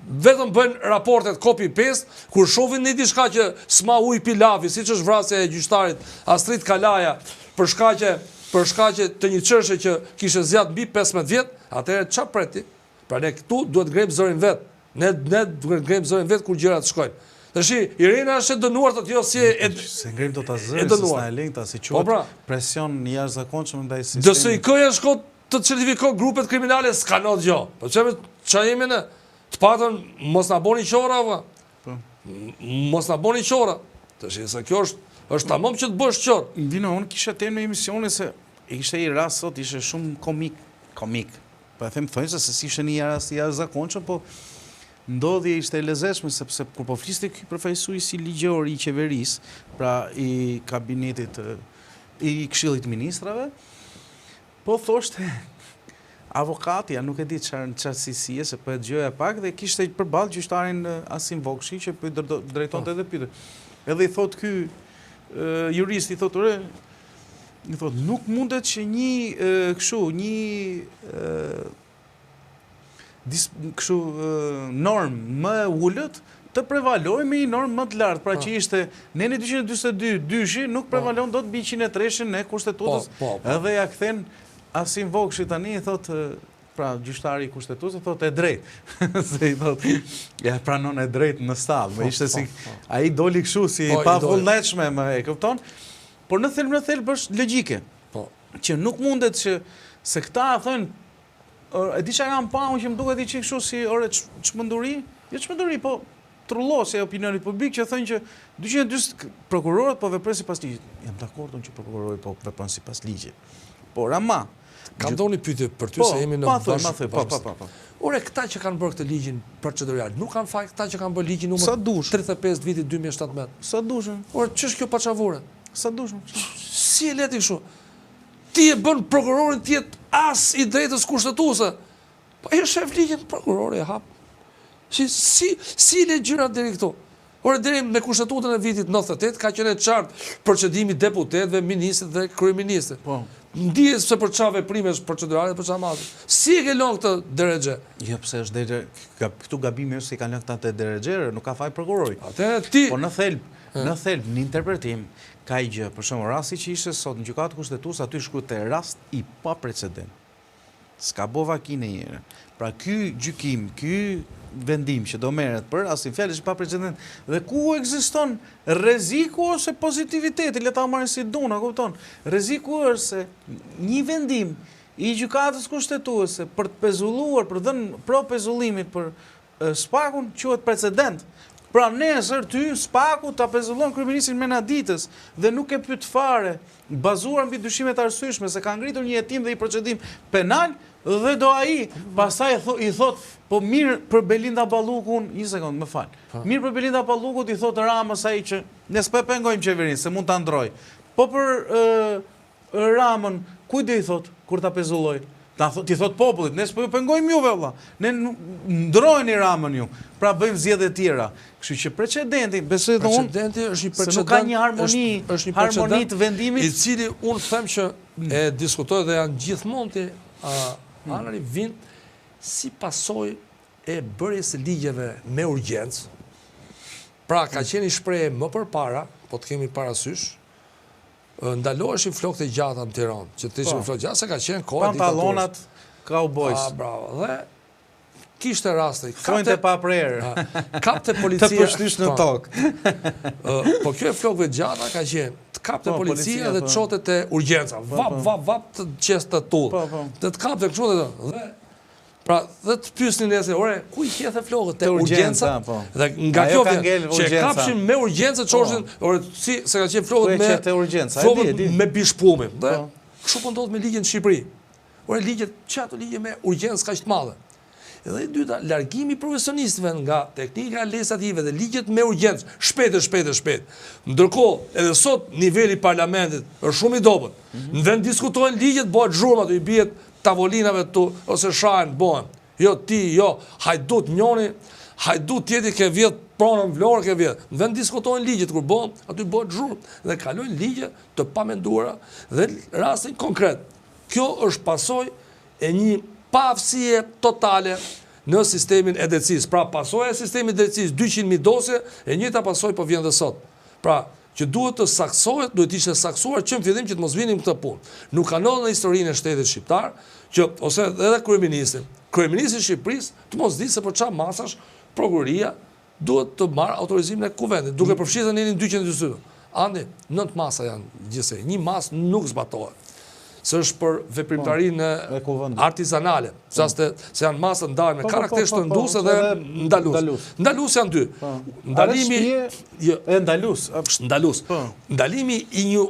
S2: Vetëm bëjnë raportet copy-paste, kur shohin një diçka që s'ma uj pilavi, siç është vrasja e gjyqtarit Astrid Kalaja për shkaqe të një çështje që kishte zgjat mbi 15 vjet, atëherë çfarë preti? Pra ne këtu duhet grejmë zërin vet. Ne duhet grejmë zërin vet kur gjërat shkojnë. Tashi, Irena është e dënuar të jo si
S1: se ngrim do ta zërin, se s'na e lejnë ta si quhet presion një jashtëzakonshëm ndaj sistemit.
S2: DSK-ja shko të certifikon grupet kriminale, s'ka not gjë. Po ç'a jemi ne? Të patën mos na boni qora, po. Mos na boni qora. Tashi sa kjo është tamam që të bësh qor.
S1: Vino, unë kisha temë në emisione se ishte i rast sot, ishte shumë komik. Po e them thonjse se si ishte një rast i jashtëzakonshëm, po ndodhje ishte e lezetshme sepse kur po fliste ky përfaqësues si ligjor i qeverisë, pra i kabinetit i Këshillit të Ministrave, po thoshte avokatja, nuk e di çfarë sisie, se po e dëgjoja pak dhe kishte përballë gjyqtarin Asim Vokshi që po i drejtonte edhe pyetje. Edhe i thot ky jurist i thotë nuk mundet që norm më ullët të prevaloj me një norm më të lartë, pra që ishte neni 242 dyshi nuk prevalon do të bi 103-shin e kushtetutës, edhe ja kthen Asim Vokshi tani i thot, pra gjyqtari i kushtetutës thot e drejt, se i thot ja pranon e drejt në stallë, më ishte si a i doli këshu si pa vullnetshme, më e kupton, por në thelb është logjike, që nuk mundet që se këta thënë e di që kam pa unë që më duket i që kështu si çmenduri, jo çmenduri, po trullose e opinionit publik që thënë që 220 prokurorët po veprojnë sipas ligjit. Jam dakord unë që prokurorët po veprojnë sipas ligjit. Por ama
S2: kam dhënë një pyetje për ty se jemi në
S1: bashkë.
S2: Ore këta që kanë bërë këtë ligjin procedurial, nuk kanë faj këta që kanë bërë ligjin numër 35 vitit 2017.
S1: Sa dushën.
S2: Ore ç'është kjo paçavure?
S1: Sa dushën.
S2: Si e leti kështu? Ti e bën prokurorin ti as i drejtës kushtetuese. Po e shef ligjin prokurori e hap. Si le gjërat deri këtu? Ore deri me kushtetutën e vitit 98 ka qenë qartë procedimi deputetëve, ministrit dhe kryeministrit. Po. Ndihet se për çfarë veprimesh procedurale për çfarë madh. Si e ke lënë këtë drejtë?
S1: Jo, pse është drejtë, këtu gabimi është se kanë lënë këta të drejtë, nuk ka faj prokurori.
S2: Atëherë ti.
S1: Po në thelb, në interpretim ka i gjë, për shembull rasti që ishte sot në gjykatë kushtetuese, aty shkruajte rast i pa precedent. S'ka bo vakinë njëherë. Pra ky gjykim, ky vendim që do merret për asnjë fjalë që pa precedent dhe ku ekziston rreziku ose pozitiviteti, le ta marrin si duna, kupton? Rreziku është se një vendim i gjykatës kushtetuese për të pezulluar, për dhënë pro pezullimit për SPAK-un quhet precedent. Pra nesër ty Spaku ta pezullon kryeministrin Menaditës dhe nuk e pyet fare, bazuar mbi dyshimet arsyeshme se ka ngritur një hetim dhe i procedim penal dhe do ai pastaj i thot po mirë për Belinda Ballukun, një sekond, më fal. Mirë për Belinda Ballukut i thot Ramës ai që ne s'po pengojmë qeverinë se mund ta ndroj. Po për Ramën, kujt do i thot kur ta pezulloj? Ti thot popullit, ne s'po ju pengojmë juve valla. Ne ndrojeni Ramën ju. Pra bëjmë zgjedhje tjera. Kështu që precedenti, besoj dhe unë,
S2: precedenti është një precedent,
S1: nuk ka një harmoni të vendimit,
S2: i cili unë them që e diskutoj dhe janë gjithmonë të anëri vind si pasojë e bërjes së ligjeve me urgjencë. Pra ka qenë shprehje më përpara, po të kemi parasysh, ndaloheshin flokët e gjata në Tiranë, që të ishin flokët gjata, se ka qenë kohë diktaturës.
S1: Pantallonat cowboys.
S2: Bravo. Dhe kishte raste.
S1: Thonte pa prerë.
S2: Kapte policia.
S1: Të përshtysh në tokë.
S2: Po kjo e flokëve gjata ka qenë. Të kapte policia dhe të çote te urgjenca. Vap të qes të tull. Të kapte kështu dhe pra, dhe të pyesnin nesër, ore, ku i qethe flokët te urgjenca? Dhe nga kjo që kapshin me urgjenca çoshin, ore, si se ka qenë flokët me bishpumim. Dhe kështu po ndodh me ligjen në Shqipëri. Ore, çato ligje me urgjencë kaq të mëdha. Dhe e dyta, largimi i profesionistëve nga teknika legislative dhe ligjet me urgjencë, shpejt. Ndërkohë, edhe sot niveli i parlamentit është shumë i dobët. Në vend diskutojnë ligjet, bëhet zhurmë aty, i bie tavolinave tu ose shahen bëhen. Jo ti, jo, hajdut njoni, hajdut tjetri ke vjet pronën Vlorë ke vjet. Në vend diskutojnë ligjet kur bëhen, aty bëhet zhurmë dhe kalojnë ligje të pamenduara dhe rastin konkret. Kjo është pasojë e një paaftësie totale në sistemin e drejtësisë. Pra pasoja e sistemit të drejtësisë 200.000 dosje, e njëjta pasojë po vjen dhe sot. Pra që duhet të saksohet, duhet ishte saksuar që në fillim që të mos vinim këtë punë. Nuk ka ndodhur në historinë e shtetit shqiptar, që ose edhe kryeministri i Shqipërisë të mos di se për çfarë masash prokuroria duhet të marrë autorizimin e kuvendit, duke përfshirë në 222. Andi, 9 masa janë gjithsej, një mas nuk zbatohet. Se është për veprimtarinë artizanale, se janë masë ndarë me karakter shtrënduese dhe ndalus. Ndalus janë dy. Ndalimi i një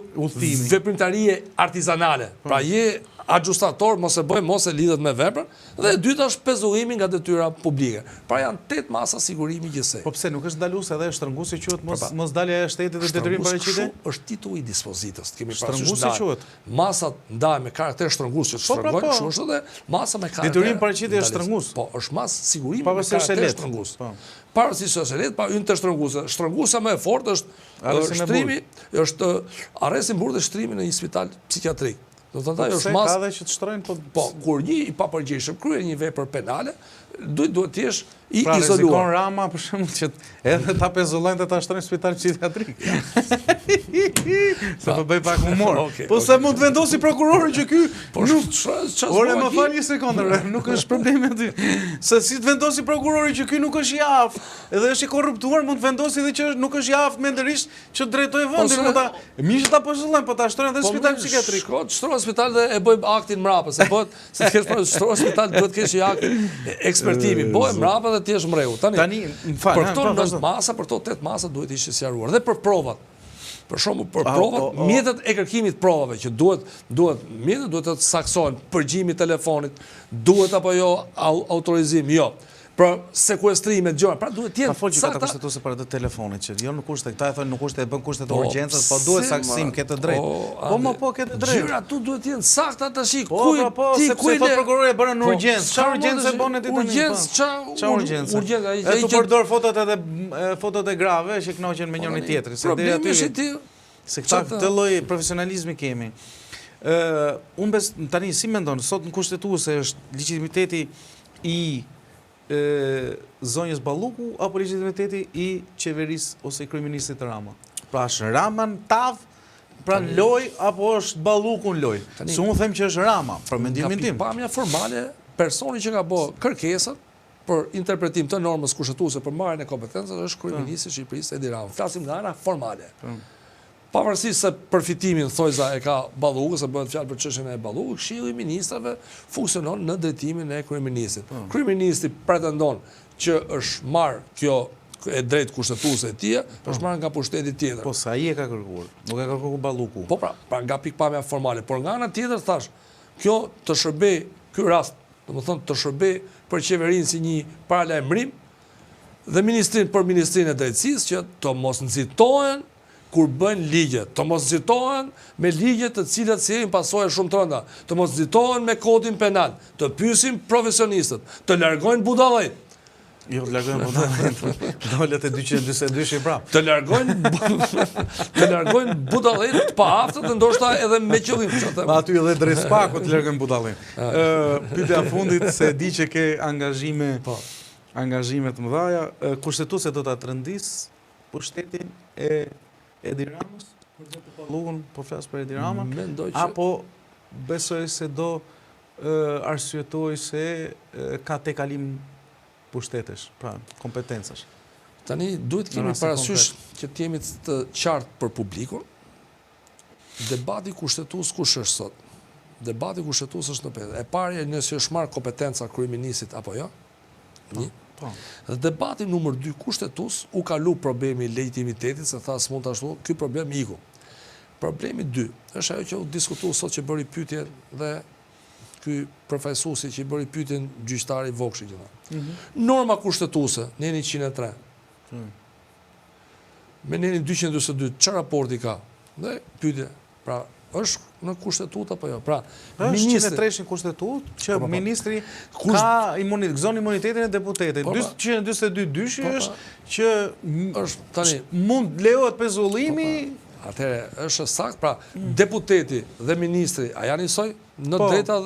S2: veprimtarie artizanale. Pra je adjustator, mos e bëjmë, mos e lidhet me veprën, dhe e dyta është pezullimi nga detyra publike. Pra janë 8 masa sigurimi gjithsej.
S1: Po pse nuk është ndalus edhe shtrënguesi quhet mos dalja e shtetit dhe detyrim paraqitje?
S2: Është titulli i dispozitës. Kemi
S1: shtrënguesi quhet.
S2: Masat ndahen me karakter shtrëngues që shtrëngojnë, kështu është edhe masa me karakter.
S1: Detyrim paraqitje është shtrëngues.
S2: Po, është masë sigurimi me karakter shtrëngues. Pavarësisht se është pa hyn te shtrënguesa. Shtrënguesa më e fortë është shtrimi, është arresti në burg dhe shtrimi në një spital psikiatrik. Do të thotë është mas.
S1: Ka dhe që të shtrojnë
S2: po kur një i papërgjegjshëm kryen një vepër penale, duhet të jesh i
S1: izoluar. Pra rrezikon Rama për shembull që edhe ta pezullojnë dhe ta shtrojnë në spital psikiatrik. Se po bëj pak humor. Po se mund të vendosi prokurori që ky ore më fal një sekondë, nuk është problemi aty. Se si të vendosi prokurori që ky nuk është i aftë, edhe është i korruptuar, mund të vendosi edhe që nuk është i aftë mendërisht që drejtoj vendin, po ta miqtë ta pezullojnë, po ta shtrojnë në spital psikiatrik.
S2: Shtrohet spital dhe e bëjmë aktin mbrapa, se bëhet se kesh për shtrohet spital duhet të kesh i aktin ekspertimi, bëhet mbrapa dhe ti je mreu. Tani për këto 9 masa, për këto 8 masa duhet ishte sqaruar dhe për provat. Për shembull për provat, mjetet e kërkimit provave që mjetet duhet të saksohen, përgjimi i telefonit, duhet apo jo autorizim, jo. Për sekuestrimet gjëra, pra duhet të jetë
S1: sakta. Ka folur Gjykata Kushtetuese për atë telefonit që jo nuk kushtet, këta e thonë nuk kushtet, e bën kushtet e urgjencës, po duhet saksim, ke të drejtë. Po ke të drejtë.
S2: Gjëra tu duhet të jenë sakta tash.
S1: Po, sepse thot prokurori e bën në urgjencë. Çfarë urgjencë bën ti tani?
S2: Urgjencë,
S1: çfarë urgjencë? Ai përdor fotot e grave që kënaqen me njëri tjetrin. Se deri aty se këtë lloj profesionalizmi kemi. Unë tani si mendon, sot në kushtetuese është legitimiteti i zonjës Balluku apo legitimiteti i qeverisë ose i kryeministit Rama? Pra është Rama në tav, pra në loj, apo është Balluku në loj? Se unë them që është Rama, për mendimin tim.
S2: Nga pikpamja formale, personi që ka bë kërkesat për interpretim të normës kushtetuese për marrjen e kompetencës është kryeministri i Shqipërisë Edi Rama. Flasim nga ana formale. Pavarësisht se përfitimin thojza e ka Balluku, se bëhet fjalë për çështjen e Ballukut, Këshilli i Ministrave funksionon në drejtimin e kryeministit. Kryeministri pretendon që është marrë kjo e drejt kushtetuese e tij, është marrë nga pushteti tjetër.
S1: Po sa ai e ka kërkuar, nuk e ka kërkuar Balluku.
S2: Po pra nga pikpamja formale, por nga ana tjetër thash, kjo të shërbej ky rast, domethënë të shërbej për qeverinë si një paralajmërim dhe për ministrinë e drejtësisë që të mos nxitohen kur bëjnë ligje, të mos nxitohen me ligje të cilat sjellin pasojë shumë të rënda, të mos nxitohen me kodin penal, të pyesin profesionistët, të largojnë budallëjt.
S1: Jo, të largojnë budallëjt. Dolet e 242 prap.
S2: Të largojnë budallëjt të paaftët, ndoshta edhe me qëllim.
S1: Ma aty edhe drejt spaku të largojnë budallëjt. Pyetja fundit se di që ke angazhime të mëdha, kushtetuese do ta trëndis pushtetin e Edi Ramës, për Ballukun, po flas për Edi Ramën, apo besoj se do arsyetoj se ka tejkalim pushtetesh, pra kompetencash.
S2: Tani duhet kemi parasysh që të jemi të qartë për publikun. Debati kushtetues kush është sot? Debati kushtetues është në pesë. E parë nëse është marrë kompetenca kryeministit apo jo? Një. Dhe debati numër 2 kushtetues u kalu problemi i legitimitetit, se tha s'mund të ashtu, ky problem iku. Problemi 2 është ajo që u diskutu sot që bëri pyetje dhe ky përfaqësuesi që i bëri pyetjen gjyqtari Vokshi gjithë. Norma kushtetuese, neni 103. Me neni 242, çfarë raporti ka? Dhe pyetje, pra është në kushtetutë apo jo? Pra,
S1: është 103 në kushtetutë që ministri ka gëzon imunitetin e deputetit. 242 dyshi është që mund lejohet pezullimi.
S2: Atëherë është saktë, pra deputeti dhe ministri a janë njësoj në drejta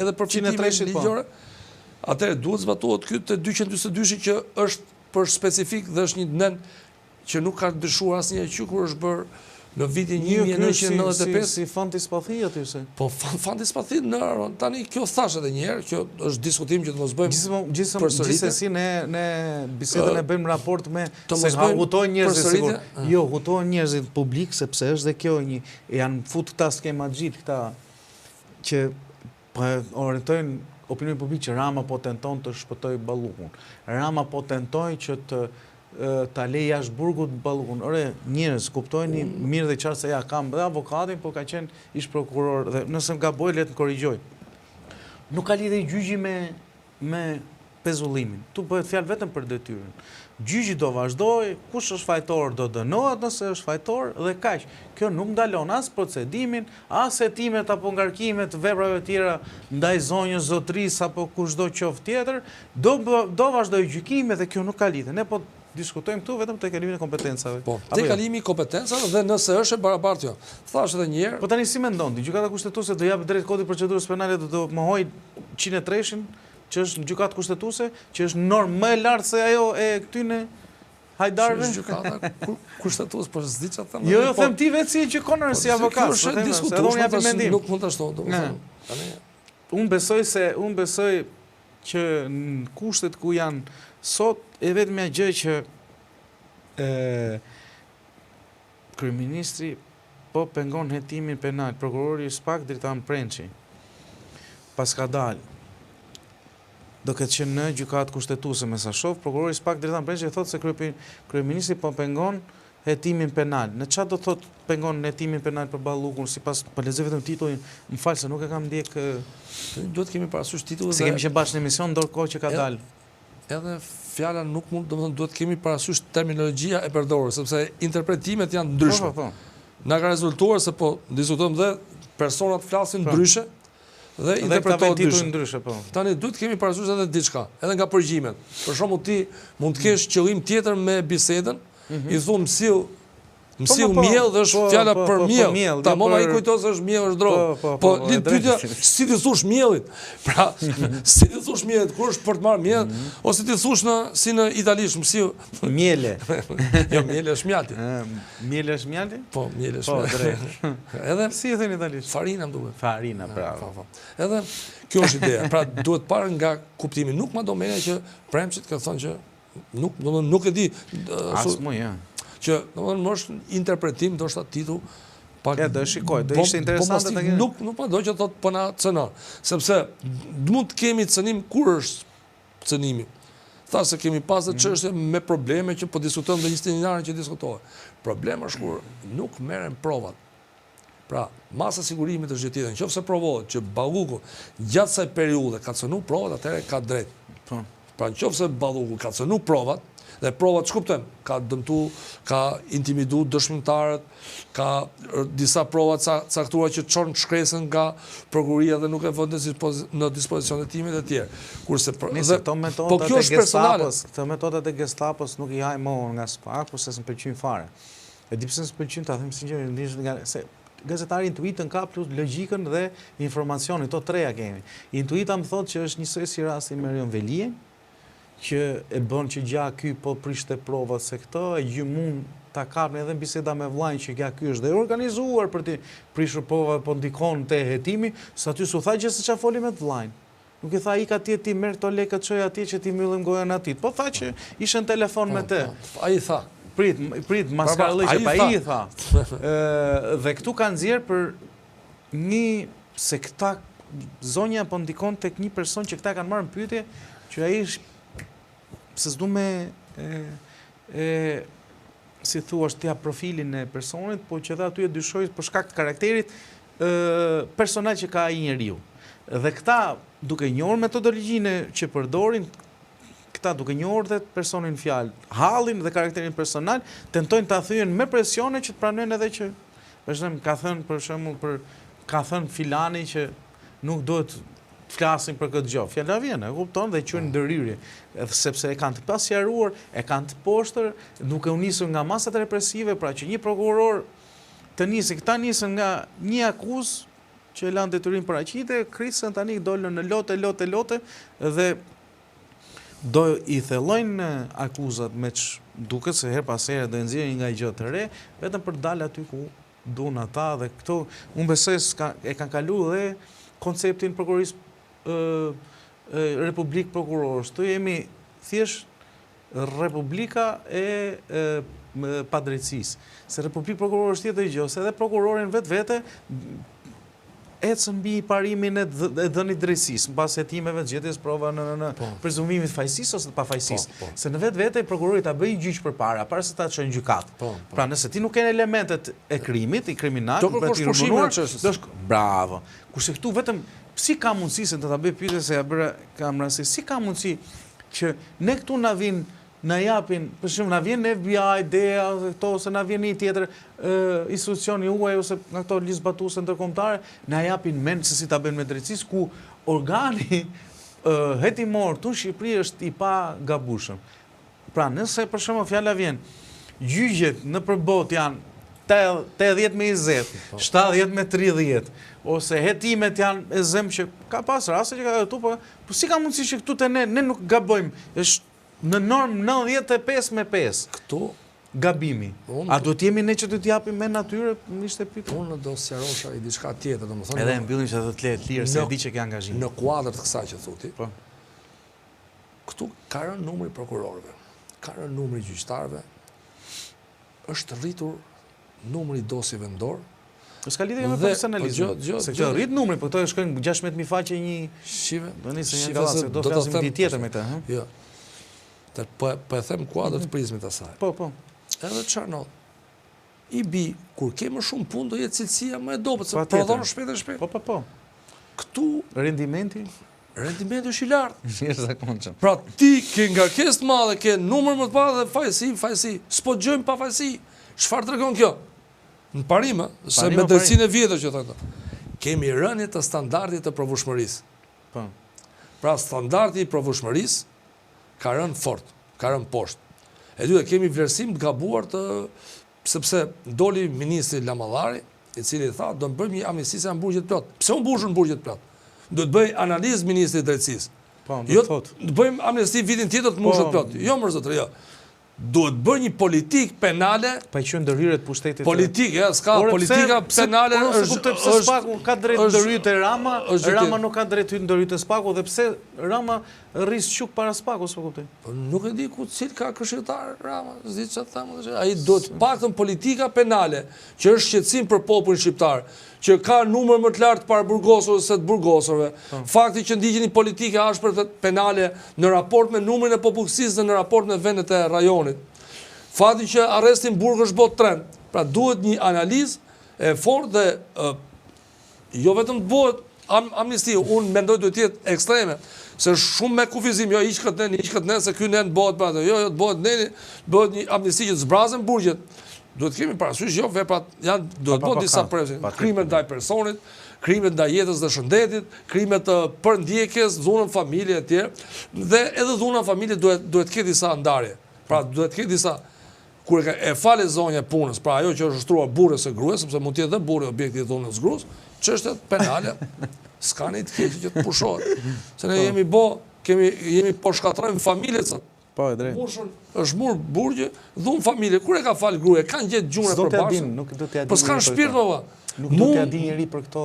S2: edhe përfitimin ligjore. Atëherë duhet zbatohet ky te 242 që është për specifik dhe është një nen që nuk ka ndryshuar asnjëherë që kur është bërë në vitin 1995.
S1: Si Fanti Spathi aty se?
S2: Po, Fanti Spathi, tani kjo thash edhe njerë, kjo është diskutim që të mos bëjmë
S1: Gjithsesi ne bisedën e bëjmë raport me se hutojnë njerëzit sigur. Jo, hutojnë njerëzit publik, sepse është dhe kjo janë fut këta skema gjithë këta që orientojnë opinionin publik që Rama po tenton të shpëtoj Ballukun. Rama po tenton që ta lej jashtë burgut Ballukun. Ore, njerëz kuptojnë mirë dhe qartë se ja kam dhe avokatin, po ka qenë ish prokuror dhe nëse më gaboj le të korrigjoj. Nuk ka lidhje gjyqi me pezullimin. Tu bëhet fjalë vetëm për detyrën. Gjyqi do vazhdoj, kush është fajtor do dënohet nëse është fajtor dhe kaq. Kjo nuk ndalon as procedimin, as hetimet apo ngarkimet veprave të tjera ndaj zonjës, zotrisë apo kushdo qoftë tjetër, do vazhdoj gjykimi dhe kjo nuk ka lidhje. Ne po diskutojmë këtu vetëm tejkalimin e kompetencave.
S2: Po, tejkalimi i kompetencave dhe nëse është e barabartë jo. Thash edhe një herë.
S1: Po tani si mendon ti, gjykata kushtetuese do jap drejt kodit procedurës penale do mohoj 103-shin, që është gjykatë kushtetuese, që është normë më e lartë se ajo e këtyne hajdarëve?
S2: Është gjykata kushtetuese, po s'di çfarë them.
S1: Jo, them ti vetë si gjykonër si avokat.
S2: Kjo është diskutuar, nuk mund të ashtu, domethënë.
S1: Unë besoj që në kushtet ku janë sot e vetmja gjë që kryeministri po pengon hetimin penal, prokurori Spak Dritan Prençi, pas ka dalë, do këtë që në gjykatë kushtetuese me sa shoh, prokurori Spak Dritan Prençi thotë se kryeministri po pengon hetimin penal. Në çfarë do thotë pengon hetimin penal për Ballukun, sipas po lexoj vetëm titullin, më fal se nuk e kam ndjek.
S2: Duhet kemi parasysh titullin.
S1: Se kemi qenë bashkë në emision ndërkohë që ka dalë.
S2: Edhe fjala nuk mund, domethënë duhet kemi parasysh terminologjia e përdorur, sepse interpretimet janë ndryshme. Na ka rezultuar se po diskutojmë dhe personat flasin ndryshe dhe interpretojnë ndryshe. Tani duhet kemi parasysh edhe diçka, edhe nga përgjimet. Për shembull ti mund të kesh qëllim tjetër me bisedën, i thon mësiu miell dhe është fjala për miell. Tamam ai kujtos se është miell është drog. Po lidh pyetja si ti thosh miellit. Pra, si ti thosh miellit kur është për të marrë miell ose ti thosh si në italisht mësiu
S1: miele.
S2: Jo, miele është mjalti.
S1: Miele është mjalti?
S2: Po, miele është mjalti. Edhe
S1: si e thënë italisht?
S2: Farina më duhet.
S1: Farina, bravo.
S2: Edhe kjo është ideja. Pra duhet parë nga kuptimi, nuk ma domena që Premçit ka thënë që nuk e di
S1: asmu ja.
S2: Që domethënë më është interpretim ndoshta titull pak
S1: do shikoj, do ishte interesante ta keni.
S2: Nuk më do që thotë po na cënon, sepse mund të kemi cënim kur është cënimi. tha se kemi pas dhe çështje me probleme që po diskutojmë dhe 21 që diskutohet. Problemi është kur nuk merren provat. Pra, masa sigurimit është gjë tjetër. Nëse provohet që Balluku gjatë kësaj periudhe ka cënu provat, atëherë ka drejt. Pra, nëse Balluku ka cënu provat, dhe provat ç'kuptojmë, ka dëmtu, ka intimidu dëshmitarët, ka disa provat caktuara që çon shkresën nga prokuria dhe nuk e vën në dispozicionet time të tjerë. Kurse
S1: këto metodat e Gestapos nuk i haj mohon nga SPAK, kurse s'm pëlqejnë fare. E di pse s'm pëlqejnë, ta them sinqerisht, se gazetari intuitën ka plus logjikën dhe informacionin, to treja kemi. Intuita më thotë që është njësoj si rasti Merion Velije, që e bën që gja ky po prishte provat se këto, e gjymon ta kapën edhe në biseda me vllajin që gja ky është dhe organizuar për të prishur provat, po ndikon te hetimi, sa aty s'u tha gjë se çfarë foli me vllajin. Nuk i tha ik atje ti merr këto lekë çoj atje që ti mbyllim gojën atit. Po tha që ishte në telefon me të.
S2: Ai tha.
S1: Prit, maskarëllëqe, pa i tha. Dhe këtu kanë nxjerr për se këta zonja po ndikon tek një person që këta kanë marrë në pyetje, që ai se s'du me si thua t'ja profilin e personit, po që dhe aty e dyshoj për shkak të karakterit personal që ka ai njeriu. Dhe këta, duke njohur metodologjinë që përdorin, këta duke njohur dhe personin fjalë, hallin dhe karakterin personal, tentojnë ta thyen me presione që të pranojnë edhe që, për shembull, ka thënë për shembull ka thënë filani që nuk duhet flasin për këtë gjë. Fjala vjen, e kupton, dhe quhen ndërhyrje, sepse e kanë të pasqaruar, e kanë të poshtër, duke u nisur nga masat represive, pra që një prokuror të nisë, këta nisën nga një akuzë që e lanë detyrim për aqite, krisën tani dolën në lote dhe do i thellojnë akuzat me duket se her pas here do e nxjerrin nga gjë të re, vetëm për dalë aty ku duan ata dhe këto unë besoj e kanë kaluar dhe konceptin prokurorisë Republik Prokurorës. Këtu jemi thjesht Republika e padrejtësisë. Se Republik Prokurorës tjetër gjë, se edhe prokurorin vetvete ecën mbi parimin e dhënit drejtësisë, mbas hetimeve të gjetjes prova në prezumimit fajësisë ose të pafajësisë. Se në vetvete prokurori ta bëjë gjyq përpara se ta çojë në gjykat. Pra nëse ti nuk ke elementet e krimit, i kriminal, bravo. Kurse këtu vetëm si ka mundësi se të ta bëj pyetje se ja bëra kam rasti, si ka mundësi që ne këtu na vinë na japin, për shembull, na vjen FBI, DEA, këto ose na vjen një tjetër institucioni huaj ose nga këto listë zbatuese ndërkombëtare, na japin mend se si ta bëjnë me drejtësisë ku organi hetimor tu në Shqipëri është i pa gabueshëm. Pra, nëse për shembull fjala vjen, gjyqjet në përbot janë 80-20, 70-30, ose hetimet janë e zem që ka pas raste që ka këtu, po si ka mundësi që këtu te ne nuk gabojmë? Është në normë 95/5.
S2: Këtu
S1: gabimi. A do t'jemi ne që do t'japim me natyre? Ishte pyetje.
S2: Unë do sqarosha i diçka tjetër, domethënë.
S1: Edhe mbyllim që të të lirë, se e di që ke angazhim.
S2: Në kuadër të kësaj që thoti. Po. Këtu ka rënë numri prokurorëve, ka rënë numri gjyqtarëve, është rritur numri dosjeve në dorë.
S1: S'ka lidhje me profesionalizëm. Se kjo rrit numri, po këto shkojnë 16.000 faqe një
S2: shive.
S1: Do nisë një gallasë, do flasim ditë tjetër me të, ha?
S2: Jo. Po e them kuadër të prizmit asaj.
S1: Po.
S2: Edhe çfarë not. I bi, kur ke më shumë punë do jetë cilësia më e dobët, se prodhon shpejt e shpejt.
S1: Po.
S2: Këtu rendimenti është i lartë.
S1: Jashtëzakonshëm.
S2: Pra ti ke ngarkesë të madhe, ke numër më të madh dhe fajësi. S'po dëgjojmë pa fajësi. Çfarë tregon kjo? Në parime, se me drejtsinë e vjetër që thotë. Kemi rënje të standardit të provueshmërisë.
S1: Po.
S2: Pra standardi i provueshmërisë ka rënë fort, ka rënë poshtë. E dyta, kemi vlerësim të gabuar sepse doli ministri Lamallari, i cili tha, do të bëjmë një amnisti se janë burgjet plot. Pse u mbushën burgjet plot? Do të bëj analizë ministri i drejtësisë.
S1: Po,
S2: do të bëjmë amnisti vitin tjetër të mbushët plot. Jo, më zotëri, jo. duhet bërë një politik penale.
S1: Pa që ndërhyrjet pushtetit.
S2: Politika, s'ka politika penale
S1: është pse Spaku ka drejt ndërhyjt e Rama, Rama nuk ka drejt ndërhyjt e Spaku dhe pse Rama rris çuk para Spaku, s'po kuptoj.
S2: Nuk e di ku cil ka këshilltar Rama, s'di çfarë them. Ai duhet paktën politika penale, që është shqetësim për popullin shqiptar, që ka numër më të lartë para burgosurve se të burgosurve. Fakti që ndiqeni politike ashpër penale në raport me numrin e popullsisë dhe në raport me vendet e rajonit. Fakti që arrestin burg është bot trend. Pra duhet një analizë e fortë dhe jo vetëm të bëhet amnistia, unë mendoj duhet të jetë ekstreme, se shumë me kufizim, jo iq këtë nen, se ky nen bëhet pa atë, jo të bëhet neni, bëhet një amnisti që të zbrazen burgjet. Duhet kemi parasysh, jo veprat janë, duhet bëhet disa presin, krimet ndaj personit, krimet ndaj jetës dhe shëndetit, krimet për ndjekjes, dhunën familje e tjerë, dhe edhe dhunën familje duhet ketë disa ndarje. Pra duhet ketë disa, kur e fale zonja punës, pra ajo që është shtruar burrës së gruas, sepse mund të jetë dhe burri objekti i dhunës gruas, çështjet penale s'ka ne të keqe që të pushohet. Se ne jemi po shkatrojmë familjet.
S1: Po, e drejtë.
S2: Bushën është mur burgje, dhunë familje, kur e ka falë gruaja, kanë gjetë gjune për bashkë.
S1: Nuk do t'ja di.
S2: Po s'kanë shpirt ova.
S1: Nuk do t'ja di njëri për këto.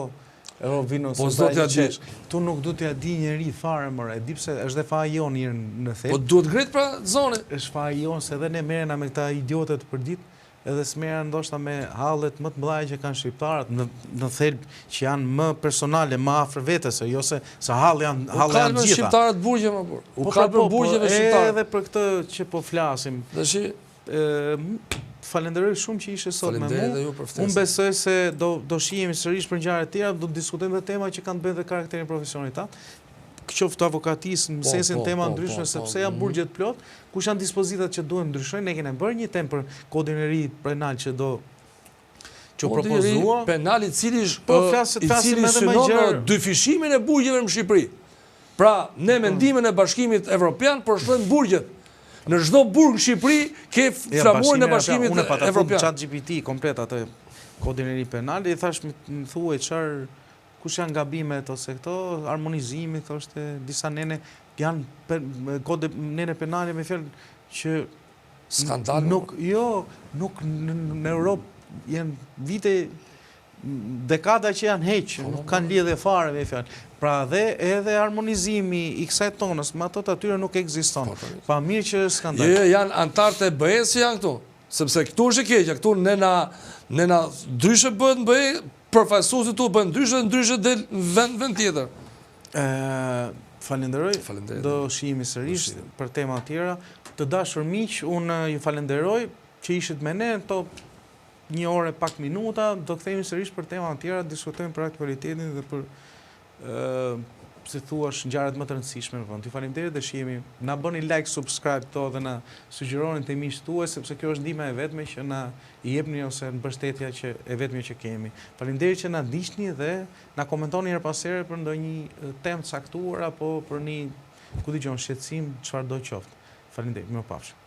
S1: Po s'do t'ja di. Tu nuk do t'ja di njëri fare më, e di pse është dhe faja jonë në thel.
S2: Po duhet grit pra zone.
S1: Është faja jonë se edhe ne merrena me këta idiotet për ditë, edhe s'merren ndoshta me hallet më të mëdha që kanë shqiptarët në thelb që janë më personale, më afër vetes, jo se halli janë gjitha.
S2: Shqiptarët burgje më burr. U kanë për burgjeve shqiptarë.
S1: Edhe për këtë që po flasim. Falenderoj shumë që ishe sot me mu. Unë besoj se do shihemi sërish për ngjarje të tjera, do të diskutojmë dhe tema që kanë të bëjnë dhe karakterin profesionit tanë. Qoftë avokatisë në sensin tema ndryshme, sepse janë burgjet plot, kush janë dispozitat që duhen ndryshojnë, ne kemi bërë një temë për kodin e ri penal që propozua.
S2: Penal i cili synon në dyfishimin e burgjeve në Shqipëri. Pra, ne mendimin e Bashkimit Evropian përshtojmë burgjet. Në çdo burg në Shqipëri ke flamurin e Bashkimit
S1: Evropian. Unë pata
S2: Evropian.
S1: ChatGPT komplet atë kodin e ri penal, i thash më thuaj çfarë kush janë gabimet ose këto, harmonizimi, thoshte disa nene, janë kode nene penale me fjalë që
S2: skandal.
S1: Nuk në Europë janë vite, dekada që janë heq, nuk kanë lidhje fare me fjalë. Pra edhe harmonizimi i kësaj tonës, me ato të atyre nuk ekziston. Pa mirë që është skandal.
S2: Jo, janë antarët e BE-s që janë këtu, sepse këtu është e keqja, këtu nëna ndryshe bëhet në BE, përfaqësuesi tu bën ndryshe del vend tjetër.
S1: Falenderoj. Do shihemi sërish për tema të tjera. Të dashur miq, unë ju falenderoj që ishit me ne këto 1 orë e pak minuta. Do kthehemi sërish për tema të tjera, diskutojmë për aktualitetin dhe për si thuash ngjarjet më të rëndësishme në vend. Ju faleminderit dhe shihemi. Na bëni like, subscribe këto dhe na sugjeroni te miqtë tuaj sepse kjo është ndihma e vetme që na i jepni ose mbështetja që e vetme që kemi. Faleminderit që na ndiqni dhe na komentoni her pas here për ndonjë temë të caktuar apo për një shqetësim, çfarëdo qoftë. Faleminderit, mirupafshim.